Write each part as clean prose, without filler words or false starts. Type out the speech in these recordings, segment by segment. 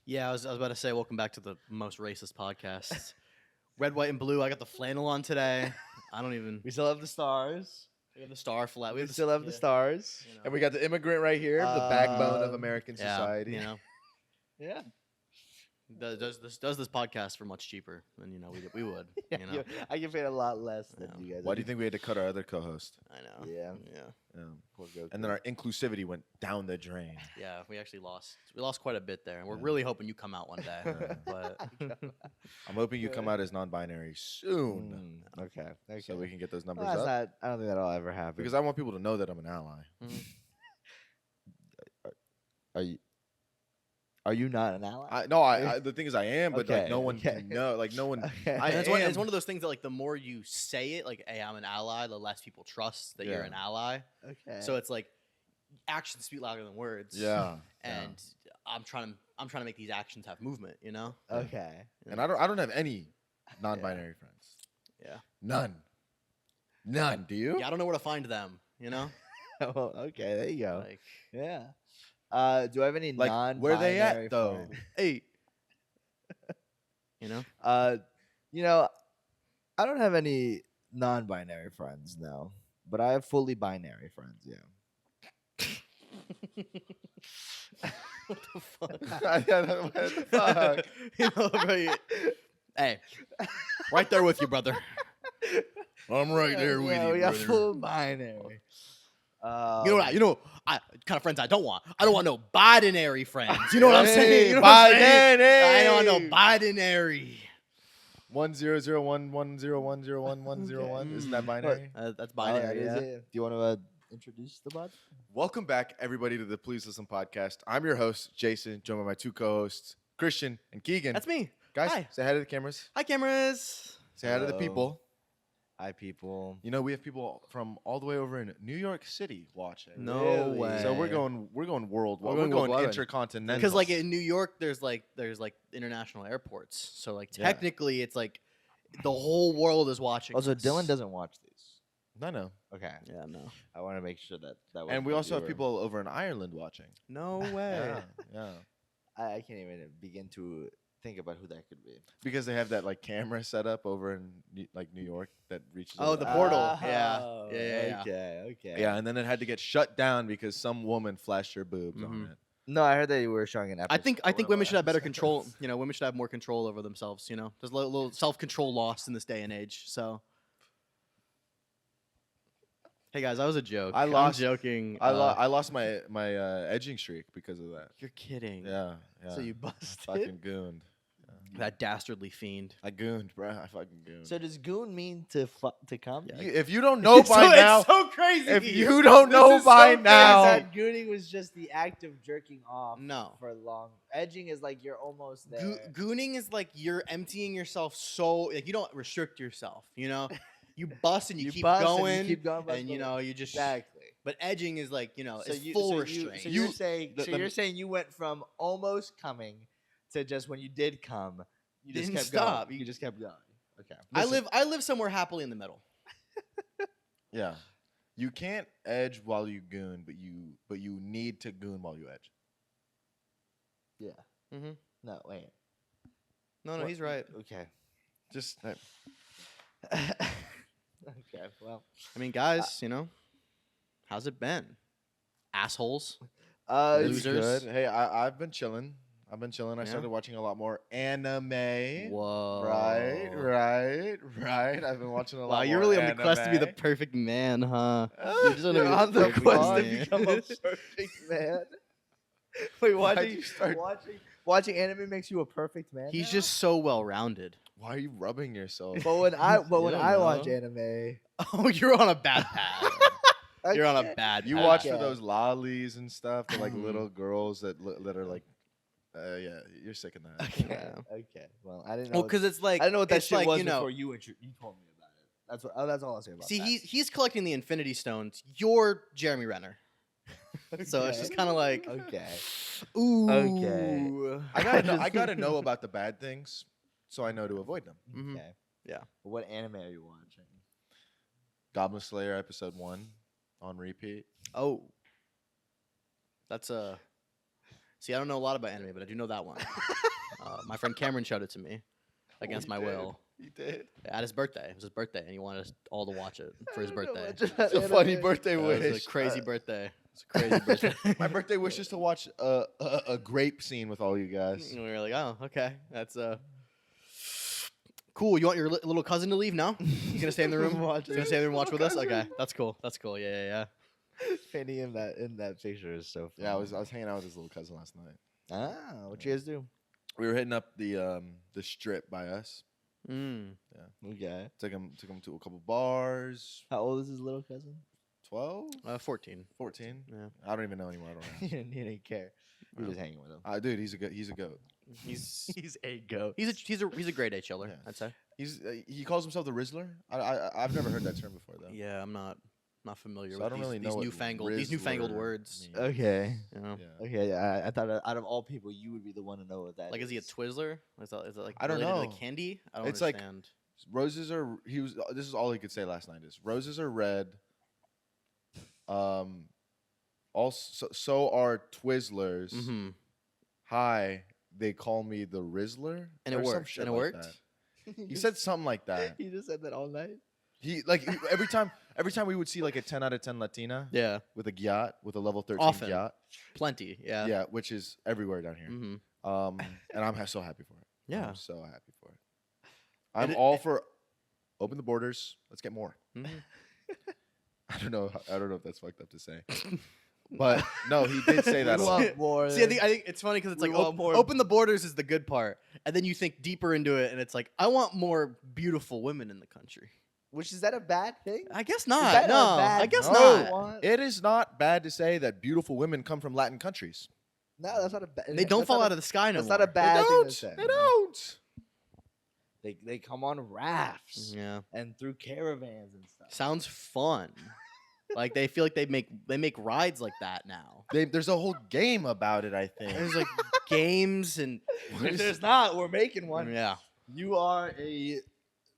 Yeah, I was about to say, welcome back to the most racist podcast. Red, white, and blue. I got the flannel on today. I don't even. We still have the stars. We have the star flag. We still have the stars. You know. And we got the immigrant right here, the backbone of American Yeah, society. you know, Yeah. does this podcast for much cheaper than we would. You know, I get paid a lot less than Yeah. you guys. Why do you think we had to cut our other co-host? I know. Yeah. yeah, Poor Goku. And then our inclusivity went down the drain. yeah. We actually lost. We lost quite a bit there, and we're really hoping you come out one day. but I'm hoping you come out as non-binary soon, Okay. Okay. so we can get those numbers Well, that's up. not, I don't think that'll ever happen. Because I want people to know that I'm an ally. Are you not an ally? The thing is, I am, but like no one can know. Like no one. Okay. I it's am. one of those things that like the more you say it, like, "Hey, I'm an ally," the less people trust that you're Yeah. an ally. Okay. So it's like actions speak louder than words. Yeah. And I'm trying to make these actions have movement. You know. okay. And I don't have any non-binary friends. Yeah. None. Do you? Yeah. I don't know where to find them. You know. Well, okay. There you go. Like. Yeah. Do I have any Like non-binary where they at though? friends? Hey. You know. I don't have any non-binary friends, no. But I have fully binary friends, yeah. What the fuck? What the fuck? You know, bro, hey, right there with you, brother. I'm right there with Yeah, you, we got brother. full binary. I kind of friends I don't want. I don't want no binary friends. You know what I'm saying? Hey, You know what I'm saying? binary. I don't want no binary. 10011010101. Isn't that binary? That's Oh, binary. yeah, Yeah. Do you want to introduce the bud? Welcome back, everybody, to the Please Listen podcast. I'm your host, Jason, joined by my two co-hosts, Christian and Keegan. That's me. Guys, Hi. say hi to the cameras. Hi, cameras. Say hi to the Hello. people. Hi, people. You know, we have people from all the way over in New York City watching. No Really? way. So we're going worldwide. We're We're going going worldwide. intercontinental. Because like in New York, there's like international airports. So like Yeah. technically, it's like the whole world is watching. Also, this. Dylan doesn't watch these. no. Okay. Yeah, no. I want to make sure that And we also have people over in Ireland watching. No way. Yeah. I can't even begin to think about who that could be. Because they have that like camera set up over in New York that reaches. Oh, over the there. portal. Oh, Yeah. Yeah. Okay. Yeah, and then it had to get shut down because some woman flashed her boobs on Mhm. it. No, I heard that you were showing an episode. I think one of women our should have better episodes. control. You know, women should have more control over themselves. You know, there's a little self control lost in this day and age. So, hey guys, that was a joke. I I'm lost- joking. I lost my edging streak because of that. You're kidding. Yeah. So you I busted fucking gooned. that dastardly fiend. I gooned, bro. I fucking gooned. So does goon mean to come? Yeah. If you don't know by now, it's so crazy. if you don't know is by so now, that gooning was just the act of jerking off. No. For long. Edging is like you're almost there. Gooning is like you're emptying yourself so like you don't restrict yourself. You know, you bust and you, keep bust going, and you keep going, bust, and you bust. know you just. Exactly. But edging is like it's you- full so restraint. So you're You- saying the- you're saying you went from almost coming to just when you did come, you just Didn't kept stop. going. You just kept going. Okay. I live somewhere happily in the middle. yeah, you can't edge while you goon, but you need to goon while you edge. Yeah. Mm-hmm. No, wait. No, What- he's right. Okay. Just Okay. Well. I mean, guys, how's it been? Assholes. it's Losers. good. Hey, I've been chilling. I Yeah? started watching a lot more anime. Whoa. Right. I've been watching a lot. Wow, you're more really on the quest to be the anime. perfect man, huh? You're just wanna be on the perfect quest to man. become a perfect man. Wait, Why'd you start- watching anime makes you a perfect man. He's now? just so well rounded. Why are you rubbing yourself? But when I don't watch know. anime, Oh, you're on a bad path. You're on a okay. bad You path. watch for Okay. those lollies and stuff, the like Mm. little girls that are like, yeah, you're sick in that. Okay. Yeah. Okay. Well, I didn't know. Oh, because it's like I didn't know what that it's shit like, was you know. before you told me about it. That's what. Oh, that's all I'll say about See, that. he's collecting the Infinity Stones. You're Jeremy Renner. So it's just Okay. kind of like, Okay. ooh. Okay. I gotta know about the bad things, so I know to avoid them. Mhm. Okay. Yeah. But what anime are you watching? Goblin Slayer episode 1 on repeat. Oh. That's a See, I don't know a lot about anime, but I do know that one. My friend Cameron showed it to me against my will He did. at his birthday. It was his birthday, and he wanted us all to watch it for his birthday. It's a funny birthday It wish. was a crazy birthday. It's a crazy birthday. My birthday wish is to watch a grape scene with all you guys. And we were like, oh, okay, that's cool. You want your little cousin to leave? No, he's gonna stay in the room. Watch He's gonna stay in the room and watch with us. Okay, that's cool. That's cool. Yeah. Penny in that picture is so funny. Yeah, I was hanging out with his little cousin last night. Ah, what you guys do? We were hitting up the strip by us. Mm. Okay. Took him to a couple bars. How old is his little cousin? 12, 14. 14. Yeah. I don't even know anymore. I don't know. He didn't care. He was just hanging with him. Dude, he's a goat. He's He's a goat. he's a grade A chiller. Yeah. I'd say. He calls himself the Rizzler. I've never heard that term before though. Yeah, I'm not familiar So I with don't these, really know these what newfangled Rizzler words. means. Okay. You know? Yeah. Okay. I thought out of all people, you would be the one to know what that Like, is he a is. Twizzler? Is that like I don't related to know. the candy? I don't It's like- understand. Roses are. This is all he could say last night. Is roses are red. Also, so are Twizzlers. Mm-hmm. Hi, they call me the Rizzler. And it or some worked. shit And it like worked. that. He said something like that. He just said that all night. Every time we would see like a 10 out of 10 Latina Yeah, with a gyat, with a level 13 Often. gyat. plenty. Yeah. Yeah, which is everywhere down here. Mm-hmm. And I'm so happy for it. Yeah. I'm so happy for it. And I'm it- all for open the borders. Let's get more. Mhm. I don't know if that's fucked up to say. But no, he did say that a We lot. want more. See, I think it's funny because it's We like want more- open the borders is the good part, and then you think deeper into it, and it's like I want more beautiful women in the country. Which is that a bad thing? I guess Is not. that a No, bad I guess thing? not. Want- It is not bad to say that beautiful women come from Latin countries. No, that's not a bad. They don't fall out of the sky no That's more. not a bad they thing don't. to say. They don't. They come on rafts Yeah, and through caravans and stuff. sounds fun. Like they feel like they make rides like that now. There's a whole game about it. I think. There's like games and If there's not, we're making one. yeah. You are a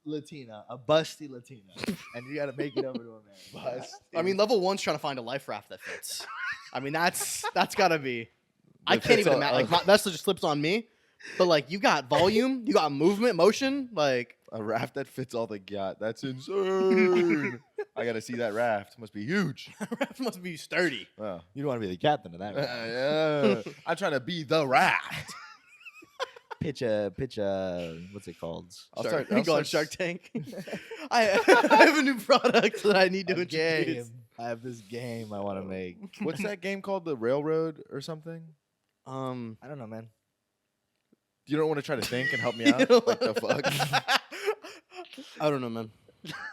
Latina, a busty Latina, and you got to make it over to a man. I mean, level 1's trying to find a life raft that fits. I mean, that's gotta be. I That can't fits even all- imagine. Like that just slips on me. But like, you got volume, you got movement, motion. Like, A raft that fits all the gyat. That's insane. I gotta see that raft. Must be huge. raft must be sturdy. Wow. you don't want to be the captain of that. Yeah. I'm trying to be the raft. Pitch a, what's it called? I'll Shark, start. I'll go on start Shark Tank. I have a new product that I need to A introduce. game. I have this game I want to make. What's that game called? The Railroad or something? I don't know, man. You don't want to try to think and help me You out? know Like the fuck? I don't know, man.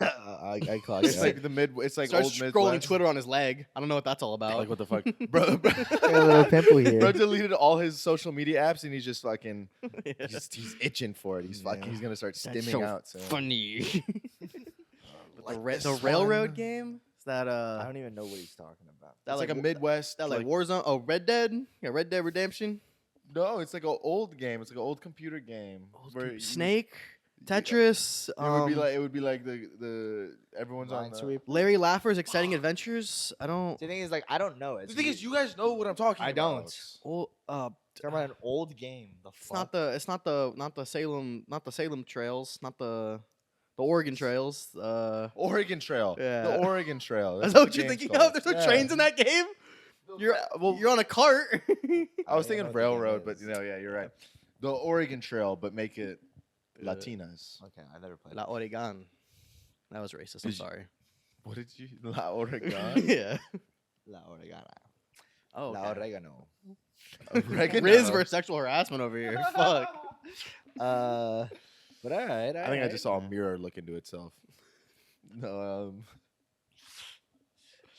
I clocked It's out. like the mid. It's like Starts old scrolling Midwest. Twitter on his leg. I don't know what that's all about. Like what the fuck, bro? Got a little pimple here. Bro deleted all his social media apps and he's just fucking. Yeah. He's itching for it. He's fucking. Yeah. He's gonna start That's stimming so out soon. funny. Like the this the one. railroad game? Is that I don't even know what he's talking about. that It's like a Wa- Midwest. that like Warzone? Oh, Red Dead? Yeah, Red Dead Redemption. No, it's like an old game. It's like an old computer game. where you- Snake, yeah, Tetris. It would be like the everyone's on the. Minesweeper. Larry Laffer's Exciting Adventures. I don't. The thing is, like, I don't know it. The thing is, you guys know what I'm talking I about. don't. Well, talking about an old game. The it's fuck? not the Salem trails, not the Oregon trails. Oregon Trail. Yeah. The Oregon Trail. Is That's that what the you're game's thinking called. of? There's no Yeah. trains in that game. You're on a cart. I was I don't know thinking what the game railroad, but is. yeah, you're right. The Oregon Trail, but make it Yeah. Latinas. Okay, I never played. La Oregon. That was racist. I'm Did you- sorry. What did you? La Oregon. Yeah. La Oregana. Oh. La Okay. Oregano. Oregano. Riz versus sexual harassment over here. Fuck. But all right. I think I just saw a mirror look into itself. No.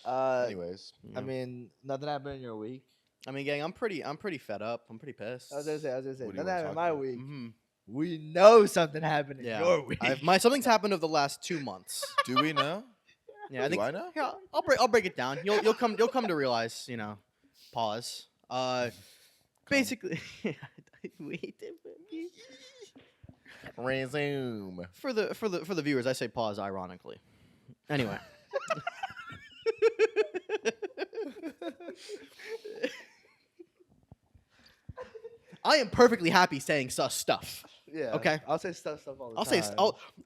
Anyways, I mean, nothing happened in your week. I mean, gang, I'm pretty fed up. I'm pretty pissed. I was gonna say, What do you nothing wanna happened in talk my about? week. Mhm. We know something happened in Yeah. your week. Something's happened over the last 2 months. do we know? Yeah, I think. Do I know? Yeah, I'll break it down. You'll come to realize, pause. Basically, Resume. for the viewers, I say pause ironically. Anyway. I am perfectly happy saying sus stuff. Yeah. Okay. I'll say stuff all the I'll time. say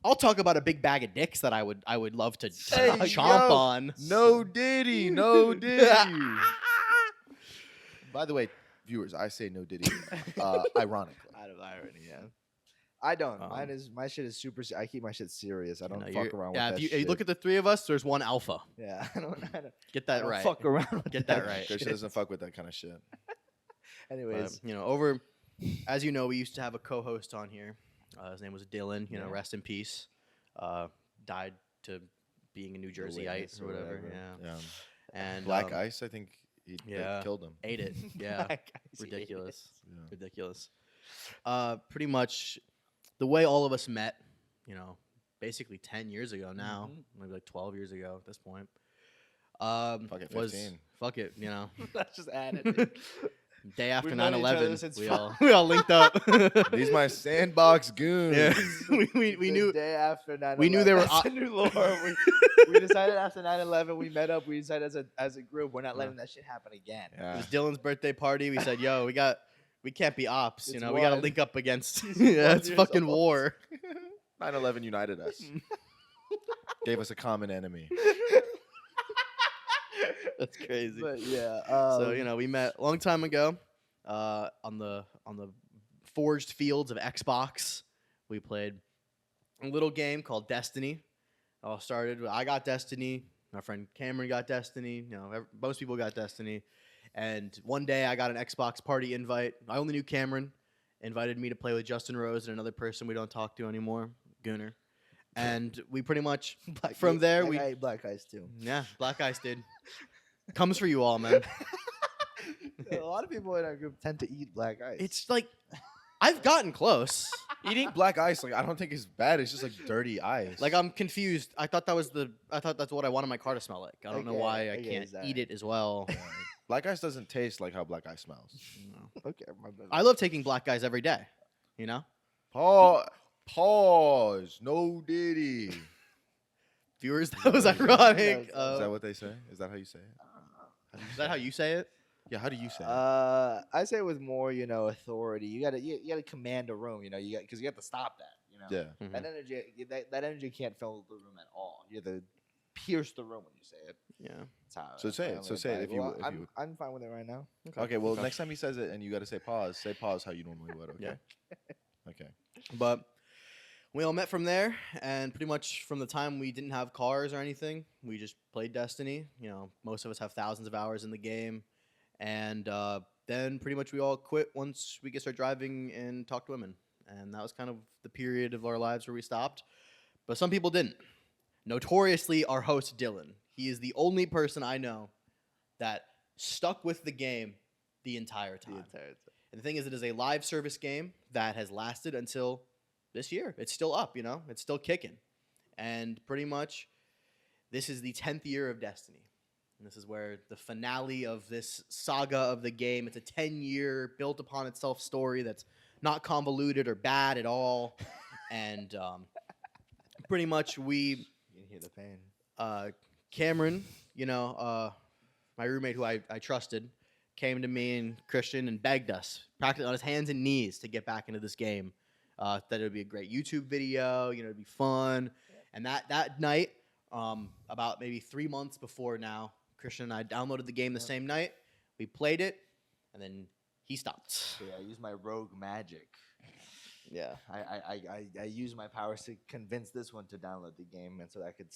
I'll talk about a big bag of dicks that I would love to Hey, chomp yo, on. No Diddy, no Diddy. By the way, viewers, I say no Diddy, ironically. Out of irony, yeah. I don't. Um, My shit is super. I keep my shit serious. I You don't know, fuck you're- around yeah, with that if shit. you look at the three of us, there's one alpha. yeah, I don't Get I that don't right. fuck around with Get that right. Christian doesn't fuck with that kind of shit. Anyways, But, as you know, we used to have a co-host on here. His name was Dylan. Yeah. Rest in peace. Died to being a New Jerseyite witness or or whatever. whatever. Yeah. Yeah. And Black Ice, I think they yeah. killed him. ate it. Yeah. Black Ice, he ate it. Ridiculous. Yeah. Ridiculous. Pretty much the way all of us met, basically 10 years ago now, maybe like 12 years ago at this point. Fuck it, was 15. fuck it, Let's just add it. day after We've known each other 9/11, since we all linked up. These my sandbox goons. yeah, we The knew day after 9/11. we knew they were That's o- a new lore. We decided after 9/11, we met up. We decided as a group, we're not letting that shit happen again. it Yeah. was Dylan's birthday party. We said, "Yo, we can't be ops. It's We got to one. link up against. He's yeah, 1 it's years fucking old. war." 9/11 united us. Gave us a common enemy. That's crazy. But yeah, So we met a long time ago, on the forged fields of Xbox. We played a little game called Destiny. It all started. I got Destiny. My friend Cameron got Destiny. Most people got Destiny. And one day I got an Xbox party invite. I only knew Cameron. Invited me to play with Justin Rose and another person we don't talk to anymore, Gunner. And we pretty much from there we I ate Black Ice too. yeah, Black Ice did. Comes for you all, man. A lot of people in our group tend to eat Black Ice. It's like I've gotten close. Eating black ice, I don't think it's bad. It's just like dirty ice. Like I'm confused. I thought that's what I wanted my car to smell like. I don't know Okay, why I okay, can't is that- eat it as well. Yeah, black ice doesn't taste like how black ice smells. okay. My bad. I love taking black guys every day. Pause. No Diddy. Viewers, that was Is that ironic. Is that what they say? Is that how you say it? Is that how you say it? Yeah, how do you say it? I say with more, authority. You gotta command a room. Because you have to stop that. Yeah. Mhm. That energy can't fill the room at all. You have to pierce the room when you say it. Yeah. That's how, So that's say how it, I'm so gonna say it buy if you Well, would- if you would. I'm fine with it right now. Okay, well, next time he says it and you got to say pause how you normally would, okay? Yeah. Okay. But we all met from there, and pretty much from the time we didn't have cars or anything, we just played Destiny. Most of us have thousands of hours in the game, and then pretty much we all quit once we could start driving and talk to women, and that was kind of the period of our lives where we stopped. But some people didn't. Notoriously, our host Dylan, he is the only person I know that stuck with the game the entire time. And the thing is, it is a live service game that has lasted until this year. It's still up, It's still kicking. And pretty much, this is the 10th year of Destiny. And this is where the finale of this saga of the game, it's a 10-year built upon itself story that's not convoluted or bad at all. And pretty much You can hear the pain. Cameron, my roommate who I trusted, came to me and Christian and begged us, practically on his hands and knees, to get back into this game. That it would be a great YouTube video, it'd be fun. And that night, about maybe 3 months before now, Christian and I downloaded the game the same night. We played it, and then he stopped. So yeah, I use my rogue magic. Yeah. I use my powers to convince this one to download the game, and so that I could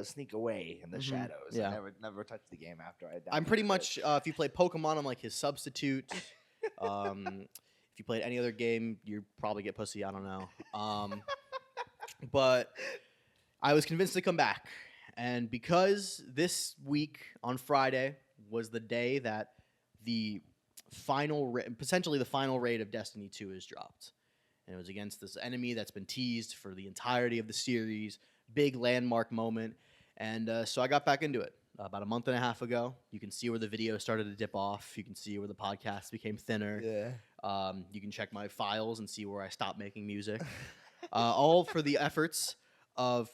sneak away in the Mhm. shadows. Yeah. I never touch the game after I. I'm pretty downloaded it. much, if you play Pokemon, I'm like his substitute. If you played any other game, you probably get pussy. I don't know. But I was convinced to come back. And because this week on Friday was the day that the potentially the final raid of Destiny 2 is dropped. And it was against this enemy that's been teased for the entirety of the series. Big landmark moment. And so I got back into it about a month and a half ago. You can see where the video started to dip off. You can see where the podcast became thinner. Yeah. You can check my files and see where I stopped making music. All for the efforts of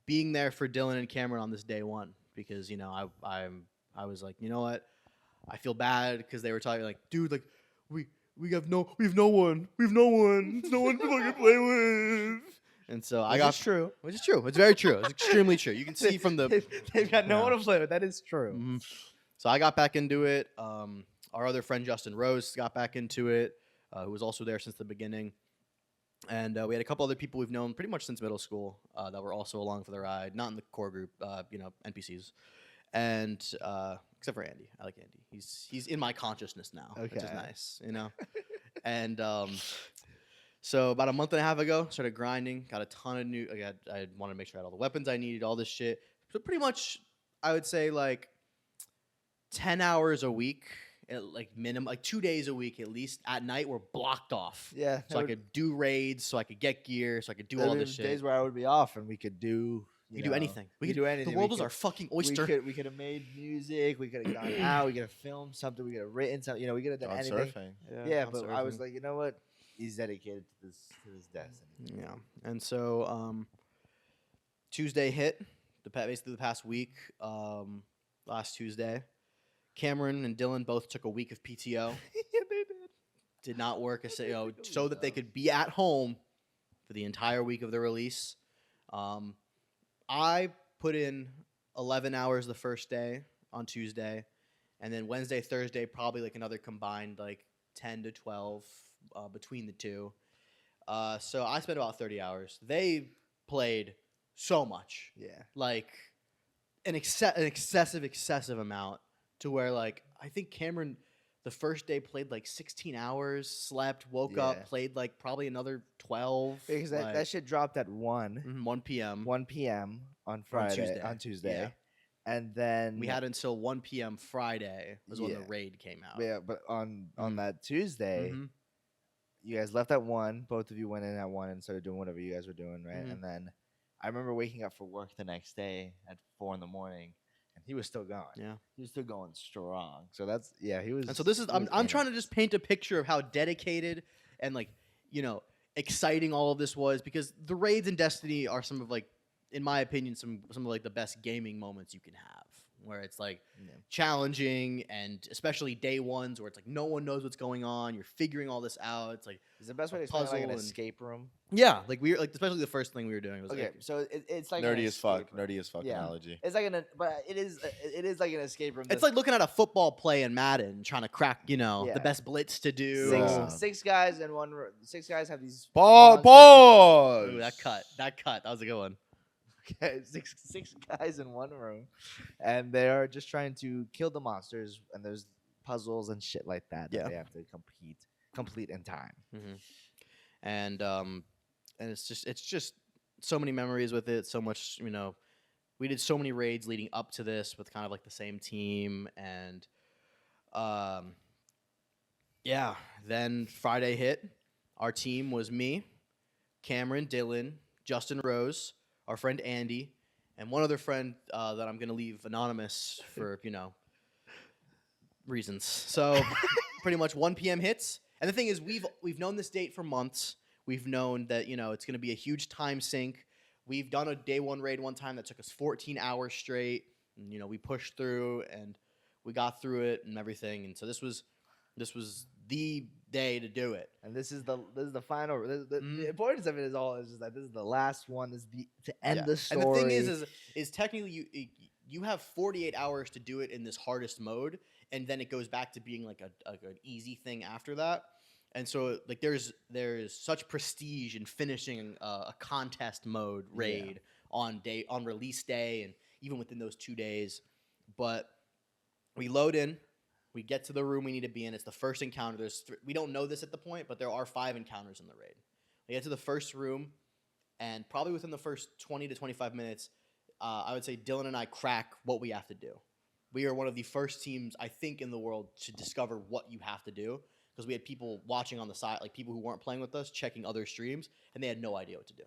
being there for Dylan and Cameron on this day one. Because, I was like, you know what? I feel bad because they were talking like, dude, like, we have no one. There's no one to fucking play with. And so I got true. which is true. It's very true. It's extremely true. You can see from the They've got no Yeah. one to play with. That is true. Mhm. So I got back into it. Our other friend Justin Rose got back into it, who was also there since the beginning. And we had a couple other people we've known pretty much since middle school that were also along for the ride, not in the core group, NPCs. And except for Andy, I like Andy. He's in my consciousness now, which is Okay. nice, And so about a month and a half ago, started grinding. Got a ton of new. I wanted to make sure I had all the weapons I needed, all this shit. So pretty much, I would say like 10 hours a week, like minimum, like 2 days a week at least. At night, were blocked off. Yeah. So I could do raids, so I could get gear, so I could do all this shit. Days where I would be off and we could do. We could do anything. We could do anything. The world We was could- our fucking oyster. We could have made music. We could have gone out. We could have filmed something. We could have written something. We could have done On anything. surfing. Yeah, I'm but I was surfing. like, you know what? He's dedicated to this destiny. Yeah, and so Tuesday hit basically the past week. Last Tuesday, Cameron and Dylan both took a week of PTO. Yeah, they did. Did not work, so that they could be at home for the entire week of the release. I put in 11 hours the first day on Tuesday, and then Wednesday, Thursday, probably like another combined like 10 to 12 between the two. So I spent about 30 hours. They played so much, Yeah. like an excessive amount, to where like I think Cameron the first day played like 16 hours, slept, woke Yeah. up, played like probably another 12. Because that shit dropped at 1 p.m. 1 p.m. on Friday, on Tuesday. Yeah. And then We had until 1 p.m. Friday was when the Yeah. raid came out. yeah, but on Mhm. that Tuesday, Mhm. you guys left at 1. Both of you went in at 1 and started doing whatever you guys were doing, right? Mhm. And then I remember waking up for work the next day at 4 in the morning, and he was still going. Yeah. He was still going strong. So that's he was. And so this is he I'm was I'm in trying it. to just paint a picture of how dedicated and like, exciting all of this was, because the raids in Destiny are some of like, in my opinion, some of like the best gaming moments you can have, where it's like Yeah. challenging, and especially day ones where it's like no one knows what's going on, you're figuring all this out. It's like It's the best way a to explain it, like an puzzle and- escape room. yeah, like we were like, especially the first thing we were doing was Okay, like, so it's like an Nerdy as fuck. escape room. Nerdy as fuck Yeah. analogy. It's like but it is like an escape room. it's like looking at a football play in Madden, trying to crack, Yeah. the best blitz to do. Yeah. six guys in one room. 6 guys have these. Pause. monsters- Ooh, that cut. That was a good one. Okay, six guys in one room, and they are just trying to kill the monsters. And there's puzzles and shit like that Yeah. that they have to complete in time. And it's just so many memories with it. So much, we did so many raids leading up to this with kind of like the same team, and yeah. Then Friday hit. Our team was me, Cameron, Dylan, Justin Rose, our friend Andy, and one other friend that I'm gonna leave anonymous for reasons. So pretty much 1 p.m. hits, and the thing is, we've known this date for months. We've known that it's gonna be a huge time sink. We've done a day one raid one time that took us 14 hours straight, and we pushed through and we got through it and everything. And so this was the day to do it. And this is the final. The Mhm. importance of it is just that this is the last one. This is to end Yeah. the story. And the thing is technically you have 48 hours to do it in this hardest mode, and then it goes back to being like an easy thing after that. And so like there's such prestige in finishing a contest mode raid on release day, and even within those 2 days. But we load in, we get to the room we need to be in. It's the first encounter. We don't know this at the point, but there are 5 encounters in the raid. We get to the first room, and probably within the first 20 to 25 minutes, I would say Dylan and I crack what we have to do. We are one of the first teams, I think, in the world to discover what you have to do, because we had people watching on the side, like people who weren't playing with us, checking other streams, and they had no idea what to do.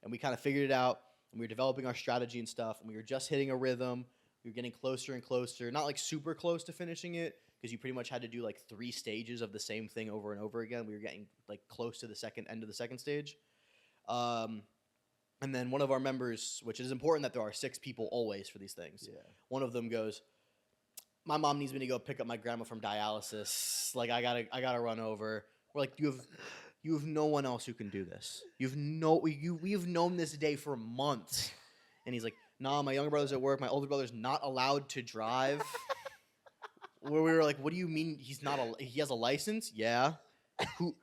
And we kind of figured it out, and we were developing our strategy and stuff, and we were just hitting a rhythm. We were getting closer and closer, not like super close to finishing it, because you pretty much had to do like 3 stages of the same thing over and over again. We were getting like close to the end of the second stage. And then one of our members, which is important that there are 6 people always for these things. Yeah. One of them goes, my mom needs me to go pick up my grandma from dialysis. Like I gotta run over. We're like, you have no one else who can do this. We've known this day for months. And he's like, nah, my younger brother's at work. My older brother's not allowed to drive. Where we were like, what do you mean he's not he has a license? Yeah. Who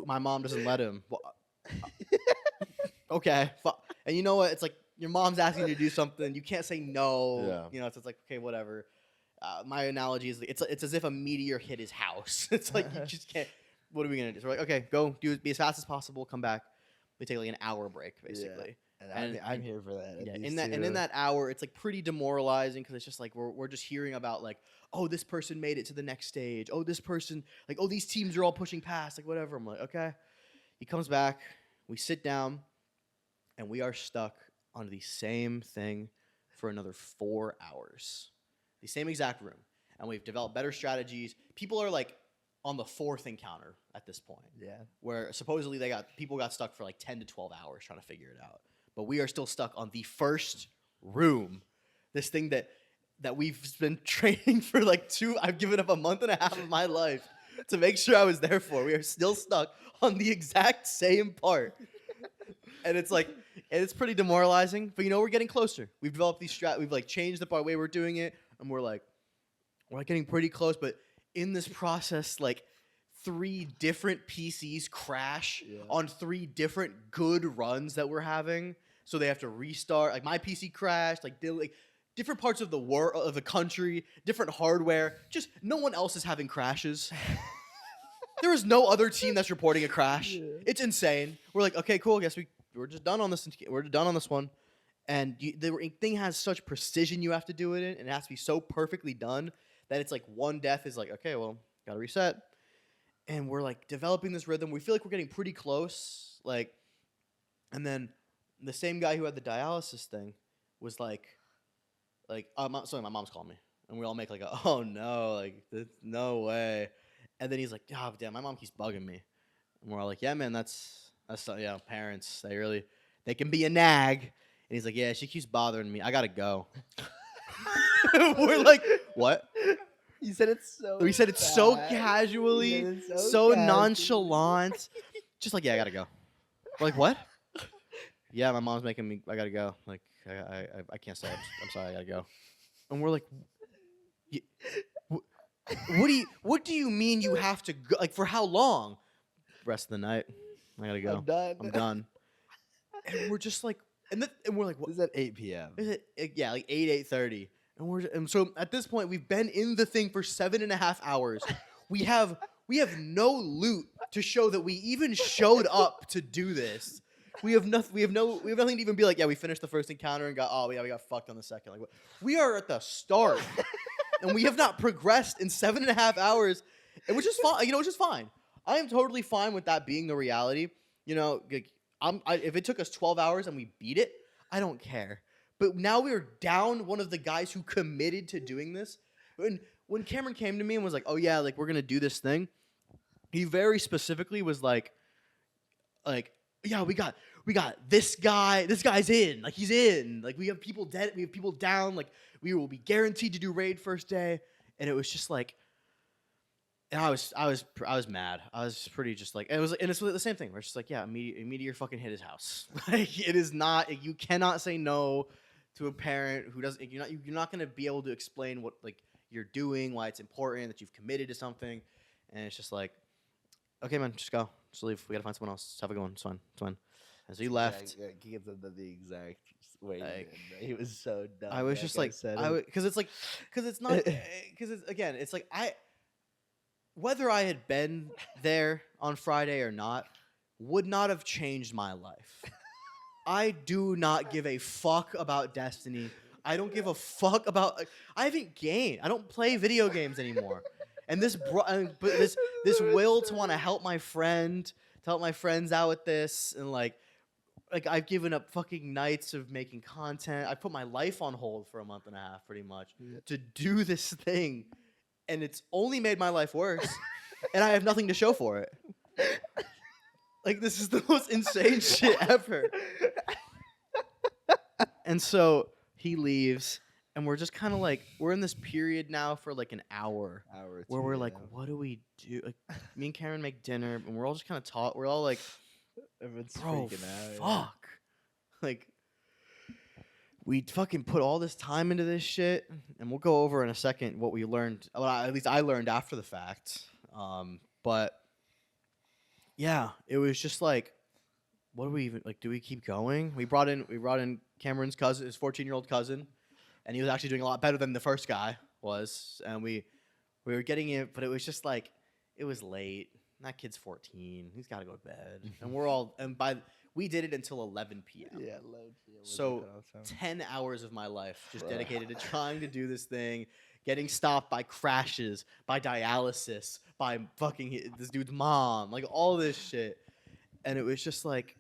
my mom doesn't let him. Well, okay. And you know what? It's like your mom's asking you to do something. You can't say no. Yeah. You know, it's like, okay, whatever. My analogy is it's as if a meteor hit his house. It's like you just can't. What are we gonna do? So we're like, okay, go be as fast as possible. Come back. We take like an hour break, basically. And I'm here for that. Yeah, in that hour, it's like pretty demoralizing because it's just like we're just hearing about like, oh, this person made it to the next stage. Oh, this person like, oh, these teams are all pushing past, like whatever. I'm like, okay. He comes back, we sit down, and we are stuck on the same thing for another 4 hours, the same exact room, and we've developed better strategies. People are like on the 4th encounter at this point, Yeah. where supposedly people got stuck for like 10 to 12 hours trying to figure it out. But we are still stuck on the first room. This thing that we've been training for like I've given up a month and a half of my life to make sure I was there for. We are still stuck on the exact same part. And it's like, and it's pretty demoralizing, but you know, we're getting closer. We've developed these we've like changed the way we're doing it, and we're like getting pretty close, but in this process, like 3 different PCs crash on 3 different good runs that we're having. So they have to restart. Like my PC crashed, like different parts of the world, of the country, different hardware. Just no one else is having crashes. There is no other team that's reporting a crash. Yeah. It's insane. We're like, okay, cool. I guess we're just done on this. We're done on this one. And the thing has such precision you have to do it in, and it has to be so perfectly done that it's like one death is like, okay, well, gotta reset. And we're like developing this rhythm. We feel like we're getting pretty close. Like, and then the same guy who had the dialysis thing was like, sorry, my mom's calling me, and we all make like a, oh no, like no way. And then he's like, oh damn, my mom keeps bugging me. And we're all like, yeah, man, that's yeah, parents, they can be a nag. And he's like, yeah, she keeps bothering me. I gotta go. We're like, what? You said it so. We said it so fast. casually, You said it so casually. nonchalant. Just like, yeah, I gotta go. We're like, what? Yeah, my mom's making me. I gotta go. Like, I can't stay. I'm sorry. I gotta go. And we're like, what do you mean you have to go? Like, for how long? Rest of the night. I gotta go. I'm done. I'm done. And we're just like, and we're like, what? This is at 8 p.m. Is it? Yeah, like 8:30. And so at this point, we've been in the thing for 7.5 hours. We have no loot to show that we even showed up to do this. We have nothing. We have nothing to even be like, yeah, we finished the first encounter and got, oh yeah, we got fucked on the second. Like, we are at the start, and we have not progressed in 7.5 hours, and which is fine. You know, which is fine. I am totally fine with that being the reality. You know, like, if it took us 12 hours and we beat it, I don't care. But now we're down one of the guys who committed to doing this. When Cameron came to me and was like, oh yeah, like we're gonna do this thing, he very specifically was like, yeah, we got this guy. This guy's in. Like, he's in. Like, we have people dead. We have people down. Like, we will be guaranteed to do raid first day. And it was just like, and I was mad. I was pretty just like, and it's the same thing. We're just like, yeah, a meteor fucking hit his house. Like, it is not. You cannot say no to a parent who doesn't. You're not gonna be able to explain what like you're doing, why it's important, that you've committed to something, and it's just like, okay, man, just go, just leave. We gotta find someone else. Just have a good one. It's fine. It's fine. And so he left. He gives them the exact way. Like, He was so dumb. I was just like, because it's not, because it's like whether I had been there on Friday or not would not have changed my life. I do not give a fuck about Destiny. I don't give a fuck about. I haven't gamed. I don't play video games anymore. And this will to want to help my friend, to help my friends out with this, and like I've given up fucking nights of making content. I put my life on hold for a month and a half, pretty much, to do this thing, and it's only made my life worse. And I have nothing to show for it. Like, this is the most insane shit ever. And so he leaves, and we're just kind of like we're in this period now for like an hour Hour or where two, we're like, yeah. what do we do? Like, me and Karen make dinner, and we're all just kind of taught. We're all like, Everyone's bro, freaking out. fuck, like. We fucking put all this time into this shit, and we'll go over in a second what we learned. Well, at least I learned after the fact. But yeah, it was just like, what do we even like? Do we keep going? We brought in Cameron's cousin, his 14-year-old cousin, and he was actually doing a lot better than the first guy was. And we were getting it, but it was just like it was late. That kid's 14. He's got to go to bed, and we're all we did it until 11 p.m. Yeah, loads. So 10 hours of my life just dedicated to trying to do this thing, getting stopped by crashes, by dialysis, by fucking this dude's mom, like all this shit. And it was just like,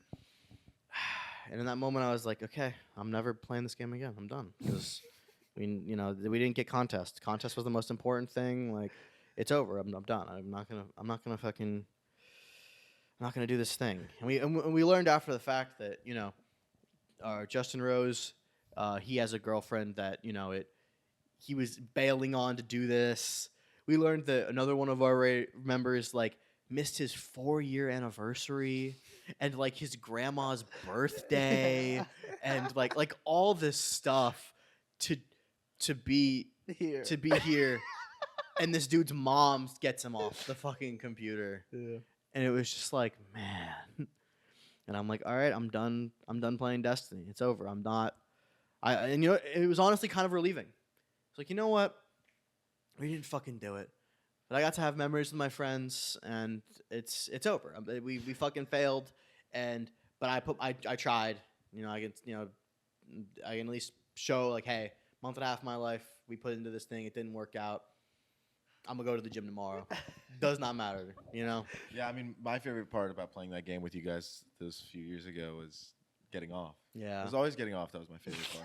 and in that moment I was like, okay, I'm never playing this game again. I'm done. Because, I mean, you know, we didn't get contest. Contest was the most important thing. Like, it's over. I'm done. I'm not gonna do this thing. And we learned after the fact that, you know, Justin Rose, he has a girlfriend that, you know, he was bailing on to do this. We learned that another one of our members like missed his 4-year anniversary and like his grandma's birthday and like all this stuff to be here. And this dude's mom gets him off the fucking computer. Yeah. And it was just like, man. And I'm like, all right, I'm done playing Destiny. It's over. I'm not. And you know, it was honestly kind of relieving. It's like, you know what? We didn't fucking do it. But I got to have memories with my friends, and it's over. We fucking failed, but I tried. You know, I can at least show like, hey, month and a half of my life we put into this thing. It didn't work out. I'm gonna go to the gym tomorrow. Does not matter, you know. Yeah, I mean, my favorite part about playing that game with you guys those few years ago was getting off. Yeah. It was always getting off. That was my favorite part.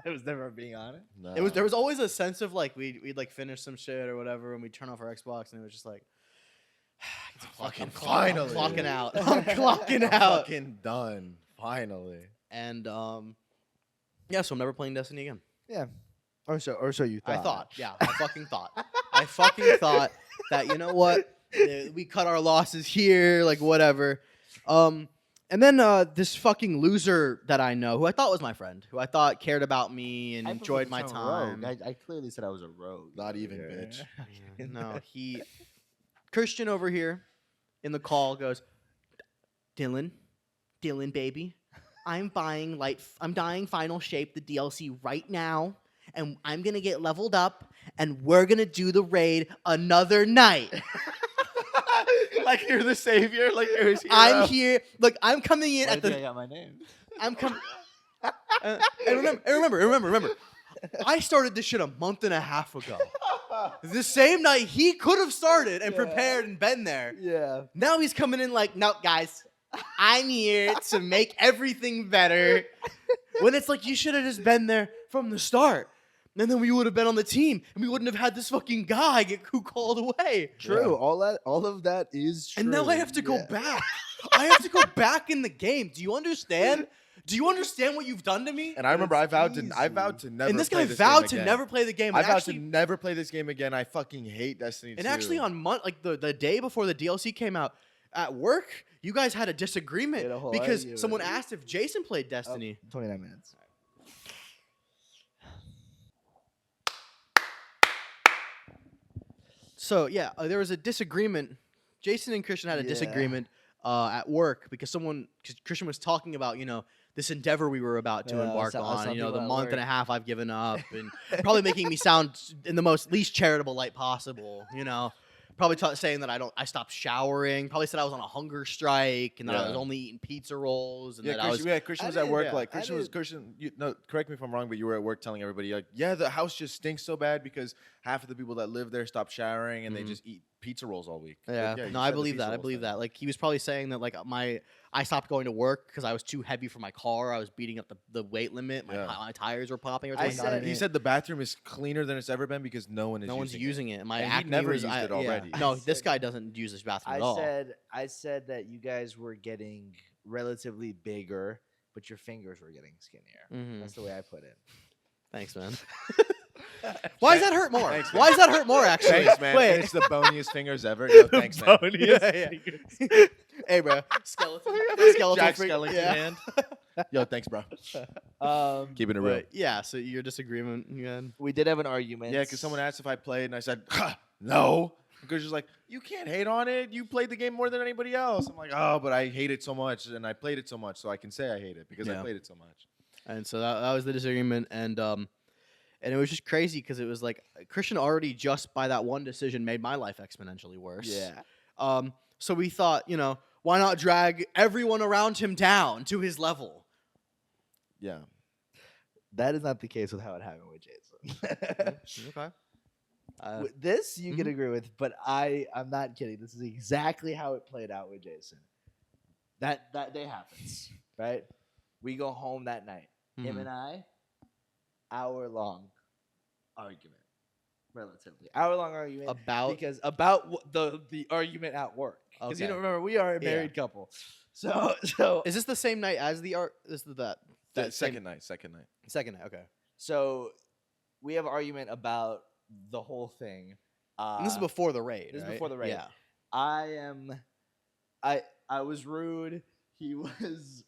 It was never being on it. No. There was always a sense of like we'd like finish some shit or whatever, and we'd turn off our Xbox, and it was just like, Fucking I'm finally. clocking out. I'm clocking I'm out. fucking done. Finally. And yeah, so I'm never playing Destiny again. Yeah. Or so you thought. I thought, yeah, I fucking thought. I fucking thought that, you know what, we cut our losses here, like whatever. And then this fucking loser that I know, who I thought was my friend, who I thought cared about me and enjoyed my time. I clearly said I was a rogue. Not even, bitch. Yeah, no, Christian over here in the call goes, Dylan, baby, I'm buying Final Shape, the DLC right now. And I'm going to get leveled up, and we're going to do the raid another night. Like you're the savior? Like you're his hero? I'm here. Look, I'm coming in Why at do you the... think I got my name? I'm coming... and remember. I started this shit a month and a half ago. The same night he could have started and prepared and been there. Yeah. Now he's coming in like, no, guys, I'm here to make everything better. When it's like, you should have just been there from the start. And then we would have been on the team, and we wouldn't have had this fucking guy who called away. True. Yeah. All of that is true. And now I have to go back. I have to go back in the game. Do you understand? Do you understand what you've done to me? And I remember I vowed to never. And this guy play this vowed game to again. never play the game. I And vowed actually, to never play this game again. I fucking hate Destiny 2. and actually on the day before the DLC came out, at work, you guys had a disagreement Had a whole because argument. someone asked if Jason played Destiny. 29 minutes. So yeah, there was a disagreement. Jason and Christian had a Yeah. disagreement at work because Christian was talking about, you know, this endeavor we were about to embark on. some You know, the people at month work. and a half I've given up, and probably making me sound in the least charitable light possible. You know, probably saying that I stopped showering. Probably said I was on a hunger strike and that I was Yeah. only eating pizza rolls and Yeah, that I was. Christian I was at did, work. yeah, Like I did. Christian. No, correct me if I'm wrong, but you were at work telling everybody like, yeah, the house just stinks so bad because half of the people that live there stop showering and they Mhm. just eat pizza rolls all week. Yeah, Like, you no, I said the believe pizza that. I rolls believe thing. that. Like he was probably saying that like I stopped going to work because I was too heavy for my car. I was beating up the weight limit. My, Yeah. my tires were popping. I Every time I got in He it. said the bathroom is cleaner than it's ever been because no one is. no one's using it. My And he acne never was, used it yeah. already. No, I this said- guy doesn't use this bathroom at all. I said that you guys were getting relatively bigger, but your fingers were getting skinnier. Mhm. That's the way I put it. Thanks, man. Why does that hurt more? Thanks, Why does that hurt more? Actually, Thanks, man. Wait. And it's the boniest fingers ever. Yo, thanks, man. Yeah. Hey, bro. Skeleton. Skeleton. Jack freak- Skellington yeah. hand. Yo, thanks, bro. Keeping it real. But, yeah. So your disagreement again? We did have an argument. Yeah, because someone asked if I played, and I said, no. Because she's like, you can't hate on it. You played the game more than anybody else. I'm like, oh, but I hate it so much, and I played it so much, so I can say I hate it because I Yeah. played it so much. And so that was the disagreement, and it was just crazy because it was like Christian already just by that one decision made my life exponentially worse. Yeah. So we thought, why not drag everyone around him down to his level? Yeah. That is not the case with how it happened with Jason. Okay. With this you can agree with, but I'm not kidding. This is exactly how it played out with Jason. That day happens, right? We go home that night. Him and I, hour-long argument, relatively hour-long argument About the argument at work. Because you Okay. don't remember we are a Yeah. married couple. So is this the same night as the art? This is that That same- second night. second night. Okay. so we have an argument about the whole thing. And this is before the raid. this is right? before the raid. Yeah. I was rude. He was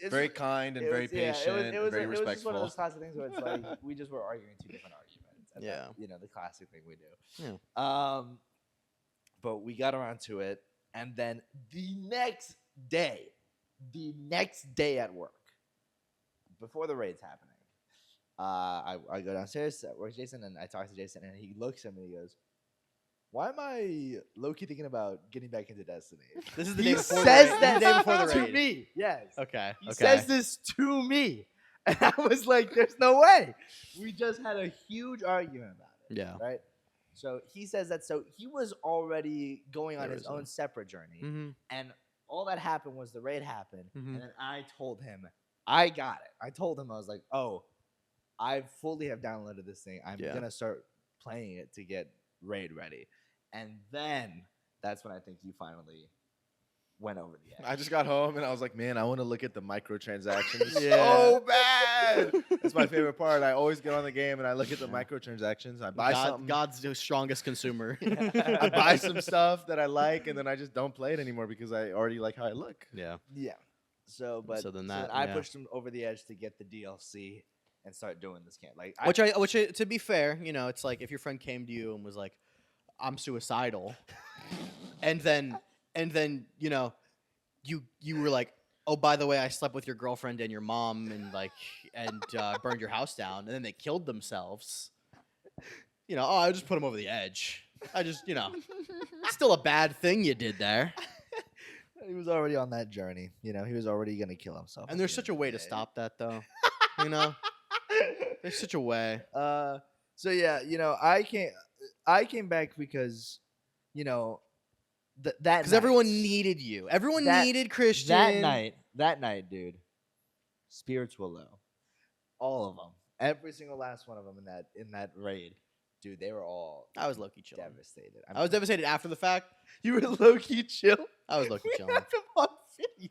Very kind and very patient and very It was just one of respectful. those classic things where it's like we just were arguing two different arguments. And Yeah. the classic thing we do. But we got around to it, and then the next day at work, before the raid's happening, I go downstairs at work, Jason, and I talk to Jason, and he looks at me and he goes, "Why am I low-key thinking about getting back into Destiny?" This is the He day before says the raid. that the day before the to raid. me. Yes. Okay. He okay. says this to me. And I was like, there's no way. We just had a huge argument about it. Yeah. Right? So he says that. So he was already going on There his was a- own separate journey. Mm-hmm. And all that happened was the raid happened. Mhm. And then I told him, I got it. I told him, I was like, oh, I fully have downloaded this thing. I'm Yeah. going to start playing it to get raid ready. And then that's when I think you finally went over the edge. I just got home and I was like, man, I want to look at the microtransactions Yeah. so bad. That's my favorite part. I always get on the game and I look at the microtransactions. I buy something. God's the strongest consumer. I buy some stuff that I like and then I just don't play it anymore because I already like how I look. Yeah. Yeah. So, but So then I yeah. pushed him over the edge to get the DLC and start doing this camp. Like, Which to be fair, it's like if your friend came to you and was like, "I'm suicidal," and then you were like, "Oh, by the way, I slept with your girlfriend and your mom and burned your house down," and then they killed themselves. Oh, I just put them over the edge. I just still a bad thing you did there. he was already on that journey. He was already gonna kill himself. And there's such a way to stop that, though. There's such a way. So yeah, I came back because, that Because everyone night- needed you. Everyone That- needed Christian. that night, dude, spirits were low. All of them, every single last one of them in that raid, dude, they were all I was low-key chilling. devastated. I was devastated after the fact. You were low key chill. I was low-key We chilling. have him on video.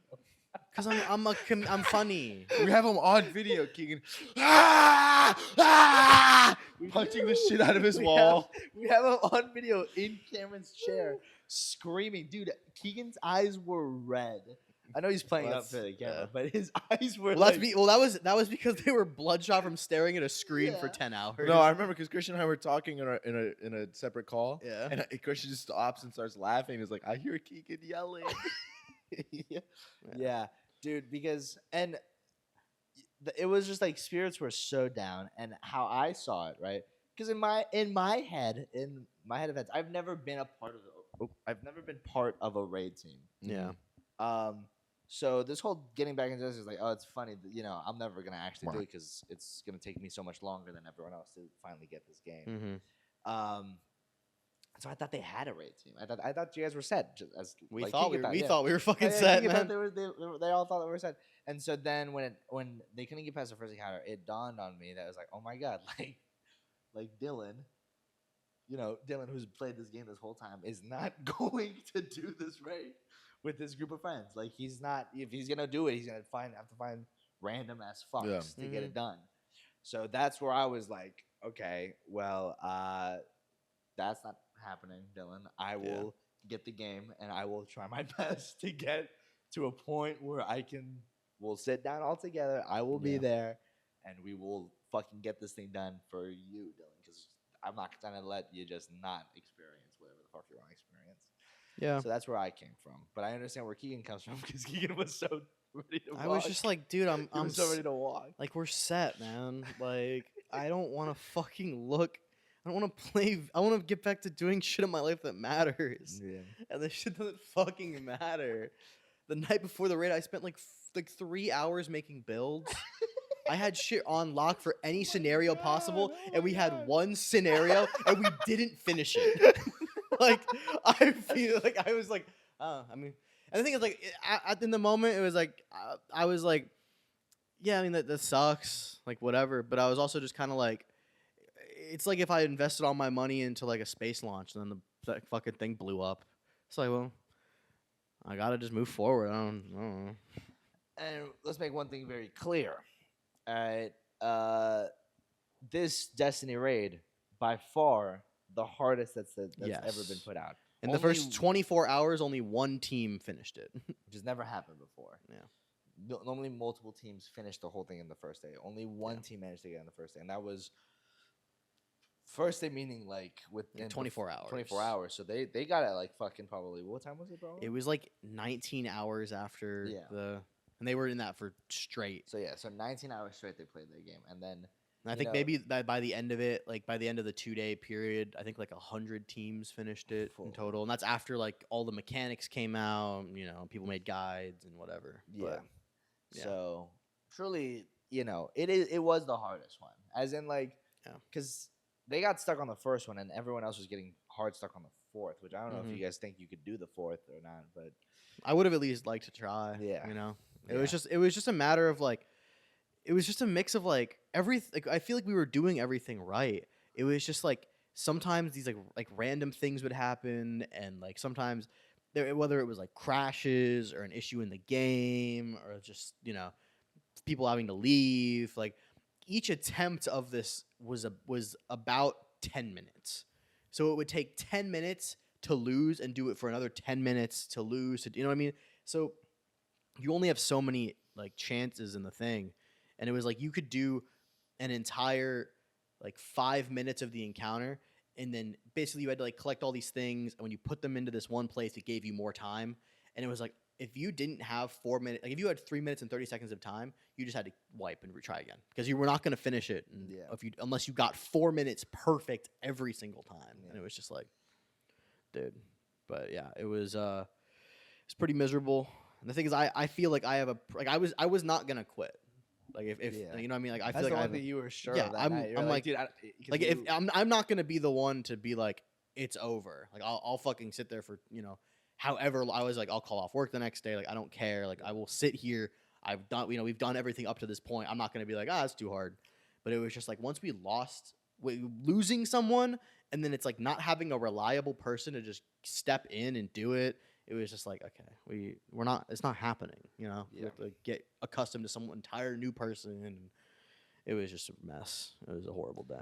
Because I'm funny. We have him on video, Keegan. Ah! Punching the shit out of his We wall. We have him on video in Cameron's chair, screaming. Dude, Keegan's eyes were red. I know he's playing Well, up for the that's- camera, yeah. but his eyes were. Well, like, that was because they were bloodshot from staring at a screen for Yeah. 10 hours. No, I remember because Christian and I were talking in a separate call. Yeah. And Christian just stops and starts laughing. He's like, I hear Keegan yelling. yeah, dude. Because it was just like spirits were so down, and how I saw it, right? Because in my head of heads, I've never been part of a raid team. Yeah. So this whole getting back into this is like, oh, it's funny that, I'm never gonna actually do Right. it because it's gonna take me so much longer than everyone else to finally get this game. Mm-hmm. So I thought they had a raid team. I thought you guys were set. Just as We like thought Keegan we yeah. thought we were fucking Yeah, set, Keegan thought man. they all thought they were set. And so then when they couldn't get past the first encounter, it dawned on me that it was like, oh my god, like Dylan, Dylan, who's played this game this whole time, is not going to do this raid with this group of friends. Like, he's not. If he's gonna do it, he's gonna have to find random ass fucks Yeah. to get it done. So that's where I was like, okay, well, that's not happening, Dylan. I will get the game and I will try my best to get to a point where we'll sit down all together. I will be Yeah. there and we will fucking get this thing done for you, Dylan, because I'm not going to let you just not experience whatever the fuck you want to experience. Yeah. So that's where I came from. But I understand where Keegan comes from because Keegan was so ready to walk. I was just like, dude, He was so ready to walk. like, we're set, man. Like, I don't want to fucking look. I don't want to play. I want to get back to doing shit in my life that matters. Yeah. And this shit doesn't fucking matter. The night before the raid, I spent like 3 hours making builds. I had shit on lock for any scenario possible, and we had one scenario, and we didn't finish it. Like, I feel like I was like, oh, I mean, and the thing is, like, in the moment, it was like, I was like, yeah, I mean, that sucks, like, whatever. But I was also just kind of like, it's like if I invested all my money into like a space launch, and then that fucking thing blew up. It's like, well, I gotta just move forward. I don't know. And let's make one thing very clear. All right. This Destiny raid, by far, the hardest that's ever been Yes. put out. In the first 24 hours, only one team finished it. Which has never happened before. Yeah. Normally, multiple teams finish the whole thing in the first day. Only one team managed to get in the first day, and that was first day, meaning like within 24 hours. 24 hours. So they got it like fucking probably. What time was it, bro? It was like 19 hours after and they were in that for straight. So yeah, so 19 hours straight they played the game, and then And I think maybe by the end of it, like by the end of the 2-day period, I think like 100 teams finished it in total, and that's after like all the mechanics came out. People made guides and whatever. Yeah. But, yeah. So truly, it was the hardest one, as in like, because they got stuck on the first one, and everyone else was getting hard stuck on the fourth, which I don't know if you guys think you could do the fourth or not, but I would have at least liked to try. Yeah. It was just a matter of like, it was just a mix of like everything. Like, I feel like we were doing everything right. It was just like sometimes these like random things would happen, and like sometimes whether it was like crashes or an issue in the game or just people having to leave. Like each attempt of this was about 10 minutes, so it would take 10 minutes to lose and do it for another 10 minutes to lose. You know what I mean? So you only have so many like chances in the thing. And it was like you could do an entire like 5 minutes of the encounter, and then basically you had to like collect all these things, and when you put them into this one place, it gave you more time. And it was like if you didn't have 4 minutes, like if you had 3 minutes and 30 seconds of time, you just had to wipe and retry again because you were not going to finish it. And unless you got 4 minutes perfect every single time. And it was just like, dude. But yeah, it was pretty miserable. And the thing is, I feel like I have I was not gonna quit. Like if you know what I mean, like I feel like I think you were sure. Yeah, of that night. I'm like, dude, like if I'm not gonna be the one to be like it's over. Like I'll fucking sit there for however. I was like I'll call off work the next day. Like I don't care. Like I will sit here. I've done we've done everything up to this point. I'm not gonna be like it's too hard. But it was just like once we losing someone, and then it's like not having a reliable person to just step in and do it. It was just like, okay, we're not. It's not happening. We have to get accustomed to some entire new person, and it was just a mess. It was a horrible day.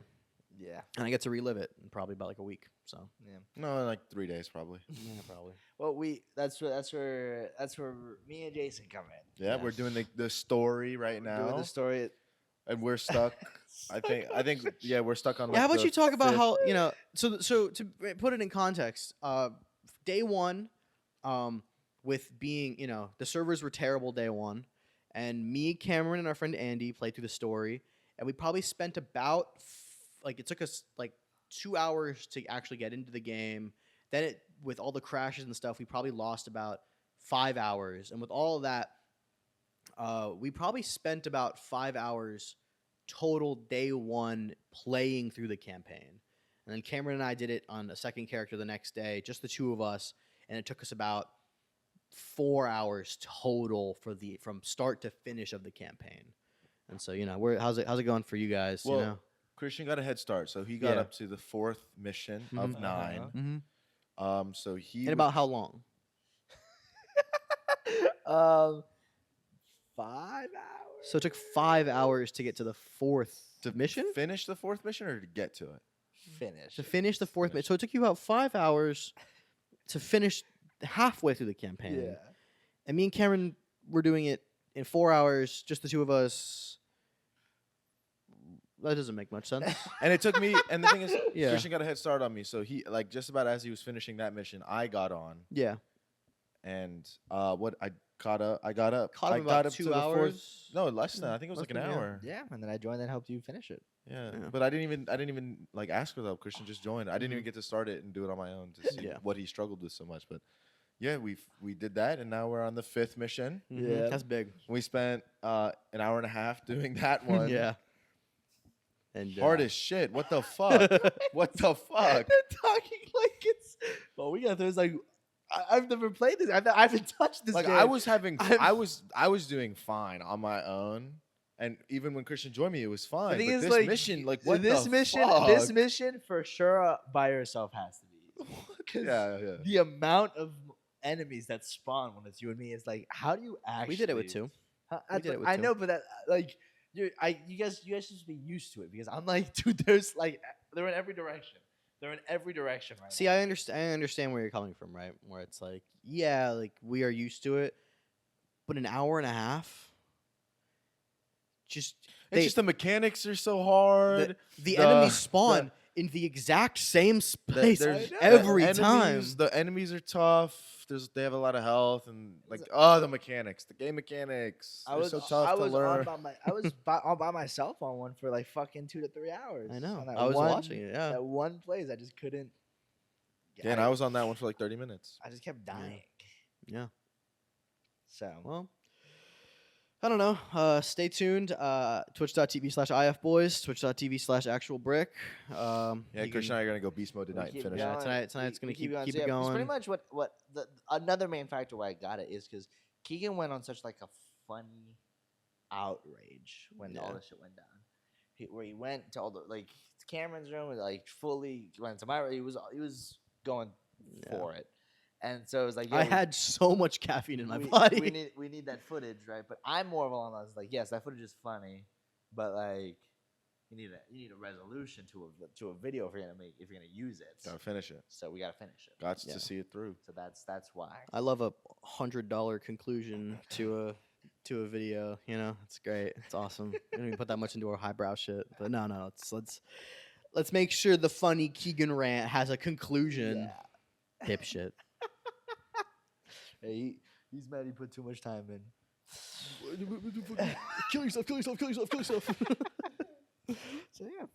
Yeah, and I get to relive it in probably about like a week. So No, like 3 days probably. yeah, probably. Well, that's where me and Jason come in. Yeah, we're doing the story right now. Doing the story. And we're stuck. I think we're stuck on. Yeah, how about the you talk about fifth- how So to put it in context, day one, with being the servers were terrible day one, and me, Cameron, and our friend Andy played through the story, and we probably spent about it took us like 2 hours to actually get into the game. Then with all the crashes and stuff, we probably lost about 5 hours, and with all of that, we probably spent about 5 hours total day one playing through the campaign. And then Cameron and I did it on a second character the next day, just the two of us, and it took us about 4 hours total from start to finish of the campaign. And so how's it going for you guys? Well, Christian got a head start, so he got up to the 4th mission of 9. So he and about how long? 5 hours. So it took 5 hours to get to the 4th To mission? finish the fourth mission or to get to it? Finish. To finish the fourth mission. So it took you about 5 hours to finish halfway through the campaign. Yeah. And me and Cameron were doing it in 4 hours, just the two of us. That doesn't make much sense. And it took me. And the thing is, Yeah. Christian got a head start on me. So he like just about as he was finishing that mission, I got on. Yeah. And what I caught up. I got up. Caught I him got about up to 2 the fourth. hours. No, less than. I think it was Less like an than, yeah. hour. Yeah, and then I joined and helped you finish it. Yeah. Yeah. But I didn't even like ask for help. Christian just joined. I didn't even get to start it and do it on my own to see Yeah. what he struggled with so much. But yeah, we did that, and now we're on the fifth mission. Mhm, Yeah. That's big. We spent an hour and a half doing that one. Yeah. And Hard as shit. What the fuck? What the fuck? They're talking like it's. Well, we got there's like. I've never played this. I haven't touched this Like game. I was having, I'm- I was doing fine on my own, and even when Christian joined me, it was fine. The thing But is, this like, mission, like what this the mission, fuck? this mission for sure by yourself has to be. 'Cause Yeah. The amount of enemies that spawn when it's you and me is like, how do you actually? we did it with two. I, did it with I two. know, but that like you guys should be used to it because I'm like, dude, there's like they're in every direction. They're in every direction right See, now. I understand where you're coming from, right? Where it's like, yeah, like we are used to it, but an hour and a half, just It's just the mechanics are so hard. the the- enemies spawn in the exact same space There's- every the time. enemies- The enemies are tough. They have a lot of health and like the mechanics, the game mechanics. I They're was so tough I to was learn. all by myself on one for like fucking 2 to 3 hours. I know. On that I was one- watching it. Yeah. That one place, I just couldn't. Yeah, and I was on that one for like 30 minutes. I just kept dying. Yeah. So Well, I don't know. Stay tuned. Twitch.tv/ifboys, twitch.tv/actualbrick. Yeah, You Christian and I are gonna go beast mode we tonight and keep finish Yeah, it. going. tonight's gonna We keep So it yeah, it's going. pretty much what the another main factor why I got it is because Keegan went on such like a funny outrage when all Yeah. this shit went down. Where he went to all the like Cameron's room and like fully went to my room. He was going Yeah. for it, and so it was like I yo, had so much caffeine in my we, body. We need that footage, right? But I'm more of along those like, yes, that footage is funny, but like you need a resolution to a video if you're gonna use it. Gotta finish it. So we gotta finish it. Got Yeah. to see it through. So that's why. I love a $100 conclusion to a video. You know, it's great. It's awesome. We don't even put that much into our highbrow shit. But no. Let's make sure the funny Keegan rant has a conclusion. Yeah. Dipshit. Hey, he's mad he put too much time in. Kill yourself. So yeah.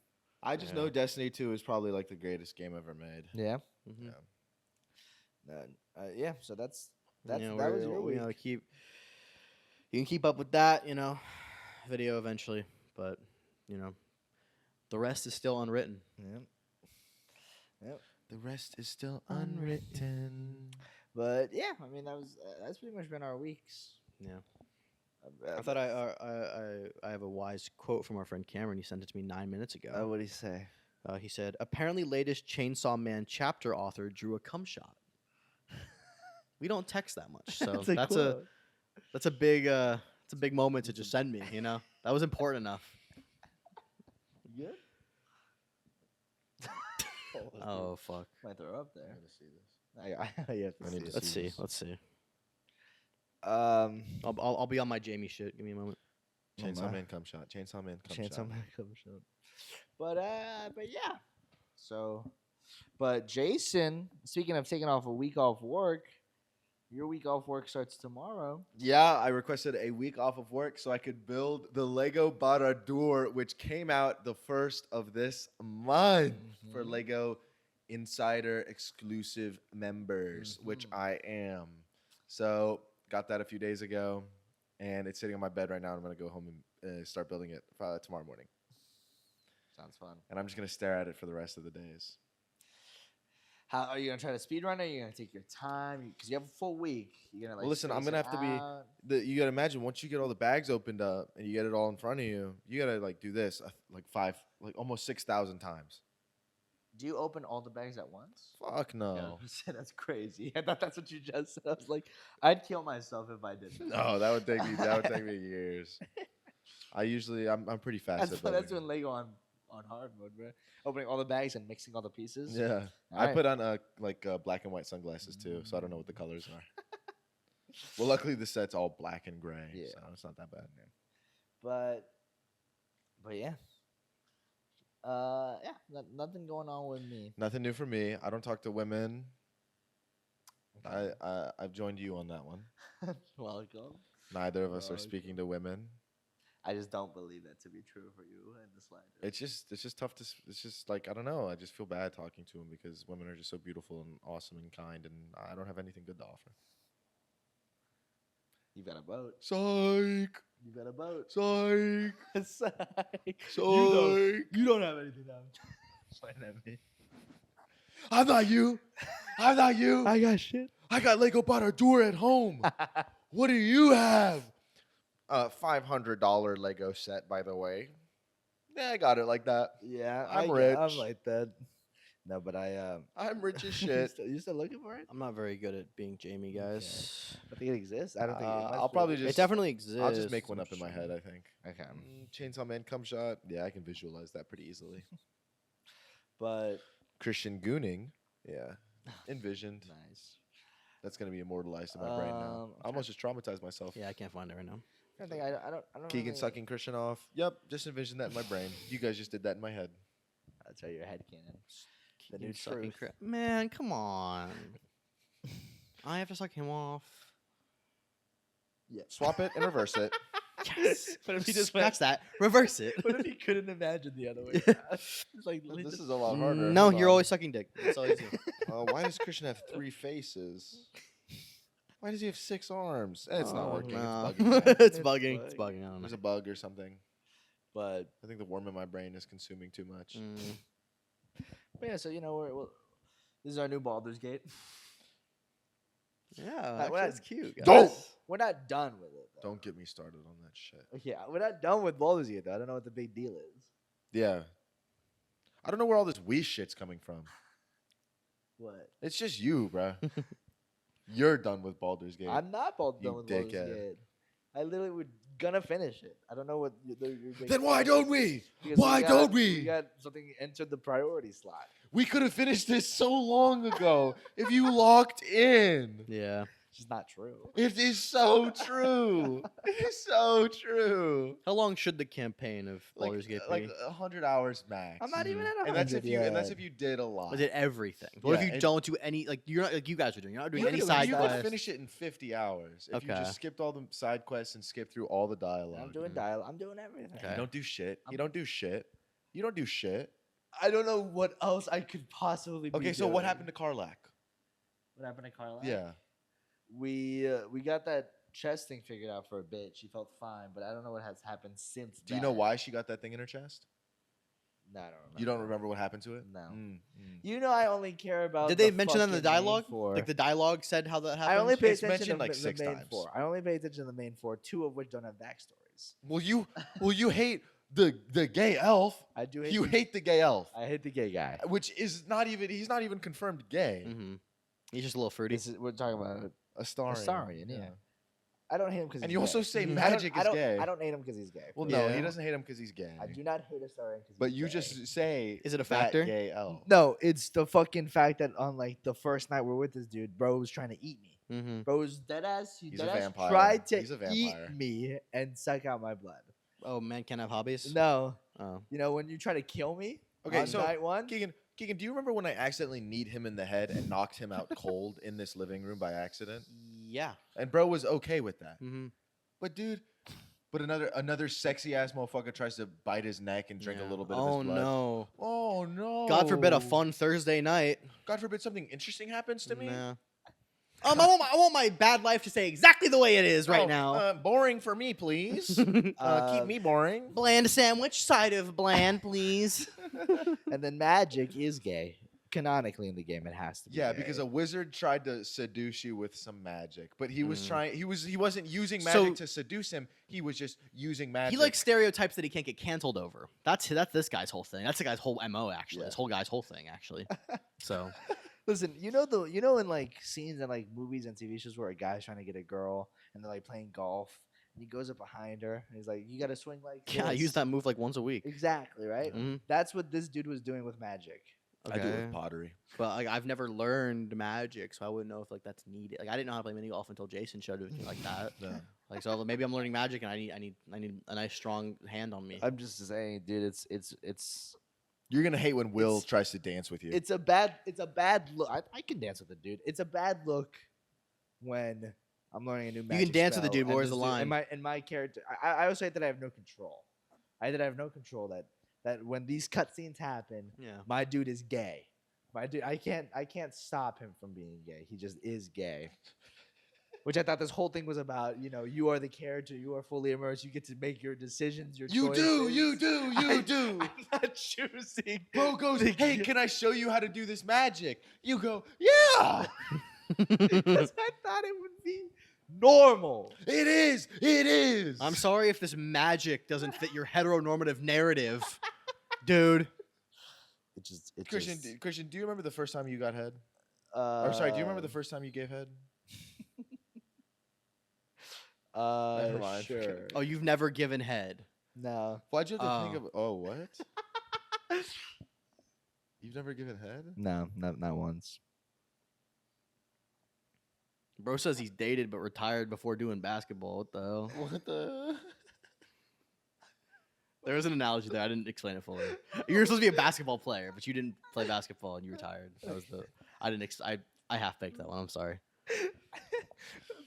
I just Yeah. know Destiny 2 is probably like the greatest game ever made. Yeah. Mhm. Yeah. So that's You know, that was your we week. you can keep up with that, you know, video eventually, but you know, the rest is still unwritten. Yeah. The rest is still Unwritten. But yeah, I mean that's pretty much been our weeks. Yeah. I thought I have a wise quote from our friend Cameron. He sent it to me 9 minutes ago. what do you say? He said, "Apparently, latest Chainsaw Man chapter author drew a cum shot." We don't text that much, so that's a big moment to just send me. You know, that was important enough. good. Oh fuck. Might throw up there. to see this. You have to I need see to it. Let's see. this. Let's see. Um, I'll be on my Jamie shit. Give me a moment. Chainsaw my. Man come shot. Chainsaw Man come Chainsaw shot. Man cover shot. But yeah. So, but Jason, speaking of taking off a week off work, your week off work starts tomorrow. Yeah, I requested a week off of work so I could build the Lego Baradur, which came out the 1st of this month for Mhm. Lego Insider exclusive members, which Mhm. I am. So got that a few days ago, and it's sitting on my bed right now. I'm gonna go home and start building it tomorrow morning, Sounds fun. and I'm just gonna stare at it for the rest of the days. How are you gonna try to speed run it? Are you gonna take your time? Because you have a full week. You're gonna like. Well, listen, I'm space gonna it have to be- out? You gotta imagine once you get all the bags opened up and you get it all in front of you, you gotta like do this like almost 6,000 times. Do you open all the bags at once? Fuck no. Yeah, that's crazy. I thought that's what you just said. I was like, I'd kill myself if I did. No, that would take me years. I'm pretty fast That's at that's building. when Lego on hard mode, bro. Opening all the bags and mixing all the pieces. Yeah, I Alright. put on black and white sunglasses too, so I don't know what the colors are. Well, luckily the set's all black and gray, Yeah. so it's not that bad. But yeah. Nothing going on with me. Nothing new for me. I don't talk to women. Okay. I've joined you on that one. Welcome. Neither of us are Okay. speaking to women. I just don't believe that to be true for you in the slightest. It's just tough to. It's just like I don't know. I just feel bad talking to them because women are just so beautiful and awesome and kind, and I don't have anything good to offer. You got a boat. Psych. You got a boat. Psych. Psych. Psych. You don't have anything now. Pointing at me. I'm not you. I'm not you. I got shit. I got Lego Baradur at home. What do you have? $500 Lego set, by the way. Yeah, I got it like that. Yeah, I'm I'm rich. like that. No, but I I'm rich as you shit. still looking for it? I'm not very good at being Jamie, guys. I think it exists. I don't think I'll probably just. It definitely exists. I'll just make one I'm up in my sure. head. I think. Okay. Chainsaw Man, cum shot. Yeah, I can visualize that pretty easily. But Christian Gooning. Yeah, envisioned. nice. That's gonna be immortalized in my brain now. I almost just traumatized myself. Yeah, I can't find it right now. I think I don't. Keegan really- sucking Christian off. Yep, just envisioned that in my brain. You guys just did that in my head. That's right. Your head cannon. The new Keegan sucking truth. Man, come on. I have to suck him off. Yeah. Swap it and reverse it. Yes. What if he just Scratch that. Reverse it. What if he couldn't imagine the other way? Yeah. around? It's like This is a lot harder. No, Hold you're on. always sucking dick. That's all you do. Why does Christian have 3 faces? Why does he have 6 arms? It's not Oh, working. no. It's bugging. man. It's It's bugging. It's bugging. I don't know. There's a bug or something. But I think the worm in my brain is consuming too much. yeah, so this is our new Baldur's Gate. Yeah, we're actually, not- it's cute. Guys. Don't! We're not done with it. Though. Don't get me started on that shit. Yeah, we're not done with Baldur's Gate though. I don't know what the big deal is. Yeah. I don't know where all this Wii shit's coming from. What? It's just you, bruh. You're done with Baldur's Gate. I'm not You done with Baldur's dickhead. Gate. I literally was gonna finish it. I don't know what. Your big Then why deal is. don't we? Because Why don't We we? got something entered the priority slot. We could have finished this so long ago if you locked in. Yeah. It's just not true. It is so true. It is so true. How long should the campaign of Baldur's Gate be? Like 100 hours max. I'm not even at 100 And that's if you yet. and that's if you did a lot. Was it everything? What if Yeah, you and- don't do any? Like you're not like you guys are doing. You're not doing you any could, side you quests. could finish it in 50 hours if you Okay. just skipped all the side quests and skipped through all the dialogue. I'm doing dialogue. I'm doing everything. Okay. You don't do shit. You I'm- don't do shit. You don't do shit. I don't know what else I could possibly be Okay, so what doing. happened to Karlak? What happened to Carla? Yeah. We got that chest thing figured out for a bit. She felt fine, but I don't know what has happened since. Do you know why she got that thing in her chest? No, I don't remember. You don't remember what happened to it? No. Mm. You know, I only care about. Did they the mention that in the fucking main dialogue? four. Like the dialogue said how that happened. I only pay It's attention mentioned to like the 6 main times. four. I only pay attention to the main four. 2 of which don't have backstories. Well, you hate the gay elf. I do hate. You the, hate the gay elf, I hate the gay guy. which is not even he's not even confirmed gay. Mm-hmm. He's just a little fruity. We're talking about. Astarion. Astarion, yeah. I don't hate him because. And you also say Mhm. magic is gay. I don't hate him because he's gay. Well, please. no, Yeah. he doesn't hate him because he's gay. I do not hate Astarion because. But you just say, Is it a that factor? Gay elf. No, it's the fucking fact that on like the first night we're with this dude, bro was trying to eat me. Mm-hmm. Bro was dead ass. He He's a dead ass vampire. tried to He's a eat vampire. me and suck out my blood. Oh, men can't have hobbies. No, Oh. you know when you try to kill me. Okay, on so night one. Keegan, do you remember when I accidentally kneed him in the head and knocked him out cold in this living room by accident? Yeah. And bro was okay with that. Mm-hmm. But dude, another sexy ass motherfucker tries to bite his neck and drink a little bit of Oh his blood. no. Oh no! God forbid a fun Thursday night. God forbid something interesting happens to me. Nah. I want my bad life to stay exactly the way it is right Oh, now. boring for me, please. Keep me boring. Bland sandwich, side of bland, please. And then magic is gay. Canonically in the game, it has to be. Yeah, gay. because a wizard tried to seduce you with some magic, but he was Mm. trying. He wasn't using So- magic to seduce him. He was just using magic. He likes stereotypes that he can't get canceled over. That's this guy's whole thing. That's the guy's whole MO actually. Yeah. This whole guy's whole thing actually. So Listen, you know in like scenes in like movies and TV shows where a guy's trying to get a girl and they're like playing golf And he goes up behind her. And he's like, "You got to swing like Yeah, I this." use that move like once a week. Exactly, right? Mhm. That's what this dude was doing with Magic. I do it Okay. with pottery. But like I've never learned Magic, so I wouldn't know if like that's needed. Like I didn't know how to play mini golf until Jason showed it to me like that. Yeah. Like so maybe I'm learning Magic and I need a nice strong hand on me. I'm just saying, dude, it's You're gonna hate when Will It's- tries to dance with you. it's a bad look. I can dance with a dude. It's a bad look when I'm learning a new magic can dance with a spell dude, but and where's this the dude- line? And my character, I always say that I have no control. That I have no control. That when these cutscenes happen, Yeah. my dude is gay. My dude, I can't stop him from being gay. He just is gay. Which I thought this whole thing was about. You know, you are the character. You are fully immersed. You get to make your decisions. Your you do, you choices. do, you do. I'm not choosing. Bro goes, to hey, get- can I show you how to do this magic? You go, yeah. Because I thought it would be normal. It is. It is. I'm sorry if this magic doesn't fit your heteronormative narrative, dude. Christian, do you remember the first time you got head? Or Or sorry, do you remember the first time you gave head? Never mind. Sure. Oh, you've never given head. No. Why'd you have to think Oh. of? Oh, what? You've never given head? No, not once. Bro says he's dated but retired before doing basketball. What the hell? What the? There was an analogy there. I didn't explain it fully. You were supposed to be a basketball player, but you didn't play basketball and you retired. That was the. I didn't. I half baked that one. I'm sorry.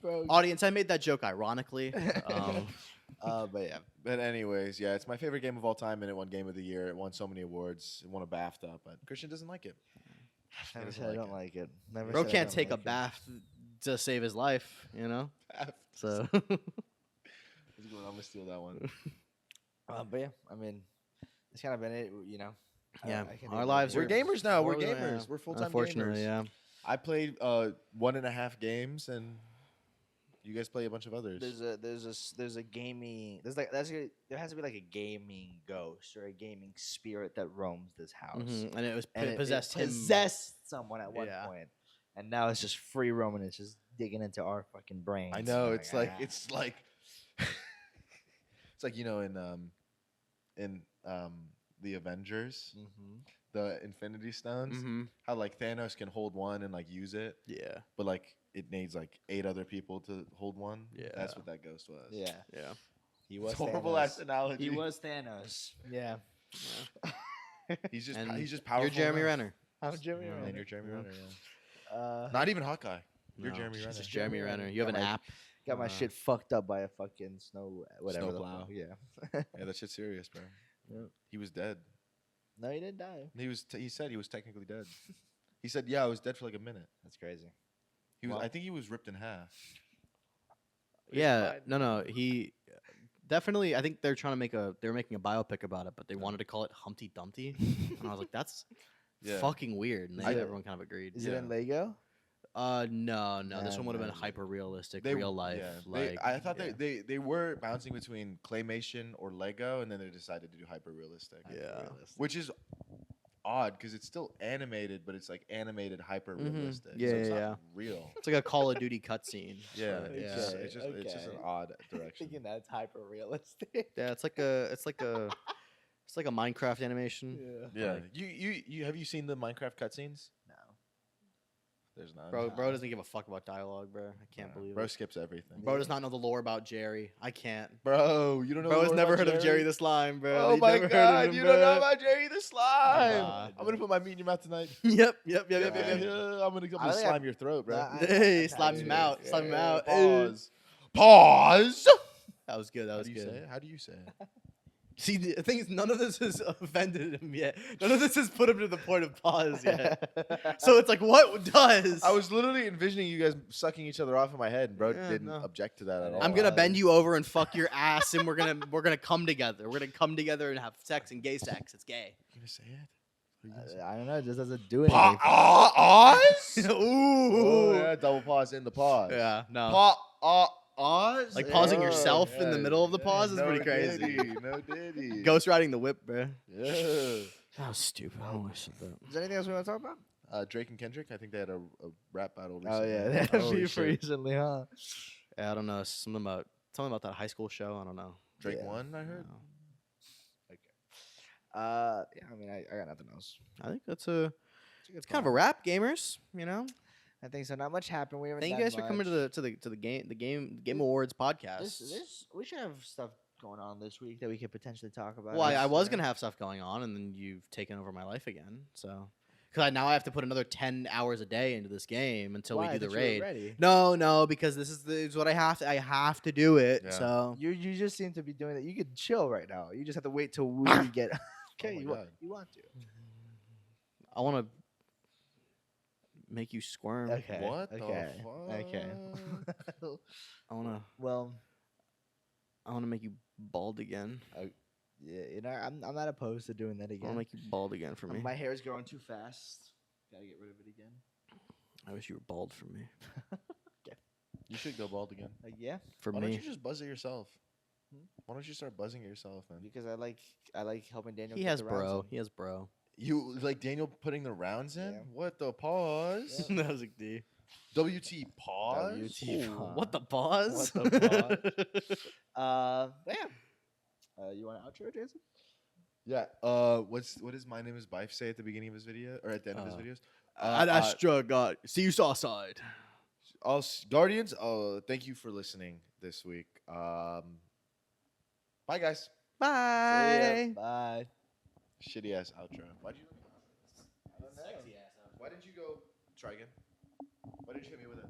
Bro. Audience, I made that joke ironically. But yeah. But anyways, yeah, it's my favorite game of all time, and it won Game of the Year. It won so many awards. It won a BAFTA, but Christian doesn't like it. Never doesn't said I like don't it. like it. Never Bro said I can't don't take a like it. bath to save his life, you know. So I'm gonna steal that one. But yeah, I mean, it's kind of been it, you know. yeah, I can our do lives it. are We're gamers now. We're Well, yeah, gamers. We're full-time Unfortunately, gamers. yeah. I played 1.5 games, and you guys play a bunch of others. There's a gaming there has to be like a gaming ghost or a gaming spirit that roams this house. And it was And it possessed him. possessed someone at one Yeah. point. And now it's just free roaming. It's just digging into our fucking brains. I know. I'm It's like "Ah." it's like it's like, you know, in the Avengers, Mhm. the Infinity Stones, Mhm. how like Thanos can hold one and like use it, Yeah, but like it needs like 8 other people to hold one. Yeah. That's what that ghost was. Yeah, yeah. he was It's horrible Thanos. ass analogy. He was Thanos. Yeah. He's just And he's just powerful. You're Jeremy enough. Renner. I'm Jimmy Yeah. And Renner. you're Jeremy Yeah. Renner. Yeah. Not Not even Hawkeye. You're No, Jeremy it's Renner. just Jeremy Jeremy Renner. Renner. You have an Got my- app. got my shit fucked up by a fucking whatever. the Snowplow. fuck, Yeah. Yeah, that shit's serious, bro. Yep. He was dead. No, he didn't die. He said he was technically dead. He said, "Yeah, I was dead for like a minute." That's crazy. He was. Wow. I think he was ripped in half. Yeah, fine. no, he definitely. I think they're trying to they're making a biopic about it, but they wanted to call it Humpty Dumpty, and I was like, that's Yeah. fucking weird. And I- everyone kind of agreed. Is it in Yeah. Lego? No, this No, one would have been no. hyper realistic, They- real life. yeah, Like I thought yeah. they were bouncing between claymation or Lego, and then they decided to do hyper realistic. Yeah. Realistic. Which is odd because it's still animated, but it's like animated hyper realistic. Yeah, so it's yeah, not real. It's like a Call of Duty cutscene. Yeah, but it's yeah, just, Okay, it's just it's just an okay. odd direction. Thinking that's hyper realistic. yeah. It's like a Minecraft animation. Yeah, Like- you have you seen the Minecraft cutscenes? No. There's none. Bro doesn't give a fuck about dialogue, bro. I can't believe Bro it. skips everything. Bro does not know the lore about Jerry. I can't. Bro, you don't know. Bro the has lore never about heard of Jerry the Slime, bro. Oh He's my never heard of god, him, you don't know bro. about Jerry the Slime. Nah, I'm gonna put my meat in your mouth tonight. Yep. Yeah, Yeah. I'm gonna I think slime your throat, bro. Nah, Hey, I slaps him out. Slap him out. Pause. Pause. That was good. That How was do you say good. it? How do you say it? See, the thing is, none of this has offended him yet. None of this has put him to the point of pause yet. So it's like, what does? I was literally envisioning you guys sucking each other off in my head, and bro Yeah, didn't no. object to that at all. I'm gonna bend you over and fuck your ass, and we're gonna come together. We're gonna come together and have sex and gay sex. It's gay. You gonna say it? What are you gonna say? I don't know. It just doesn't do anything. Pause. Ooh. Oh, yeah, double pause in the pause. Yeah. No. Pause. Like pausing Oh, yourself in the yeah, middle of the yeah, pause is no pretty crazy. Diddy, no diddy. Ghost riding the whip, bro. Yeah. That was stupid. I almost said that. Is there anything else we want to talk about? Drake and Kendrick. I think they had a rap battle. Oh Recently. yeah, they had a Holy beef shit. recently, huh? Yeah, I don't know. Something about Something about that high school show. I don't know. Drake Yeah. won, I heard. No. Yeah, I mean, I got nothing else. I think that's It's a good it's kind of a pod. wrap, gamers. You know. I think so. Not much happened. We haven't. Thank you done guys for coming to much. the game awards podcast. We should have stuff going on this week that we could potentially talk about. Well, I was Yes, gonna have stuff going on, and then you've taken over my life again. So, because now I have to put another 10 hours a day into this game until Why? we do I the thought you were raid. ready. No, because this is what I have to. I have to do it. Yeah. So You just seem to be doing that. You could chill right now. You just have to wait till we get. Okay, my you God. want to. I want to make you squirm. Okay. What Okay. the fuck? Okay. I wanna Well, make you bald again. yeah, you know, I'm not opposed to doing that I again. wanna make you bald again for me. My hair is growing too fast. Gotta get rid of it again. I wish you were bald for me. You should go bald again. Yeah, For Why don't me. you just buzz it yourself? Hmm? Why don't you start buzzing it yourself, man? because I like helping Daniel. He get has the rounds bro. in. He has bro. You like Daniel putting the rounds in? Yeah. What the pause? Yeah. that was a D. WT pause. WT Ooh. pause. What the pause? What the But yeah. You want an outro, Jason? Yeah. What does my name is Bife say at the beginning of his video or at the end of his videos? Astra God. See you saw side. Guardians. Thank you for listening this week. Bye, guys. See Bye. ya. Bye. Shitty ass outro. Why'd you? I don't know. Why didn't you go? Try again. Why didn't you hit me with it?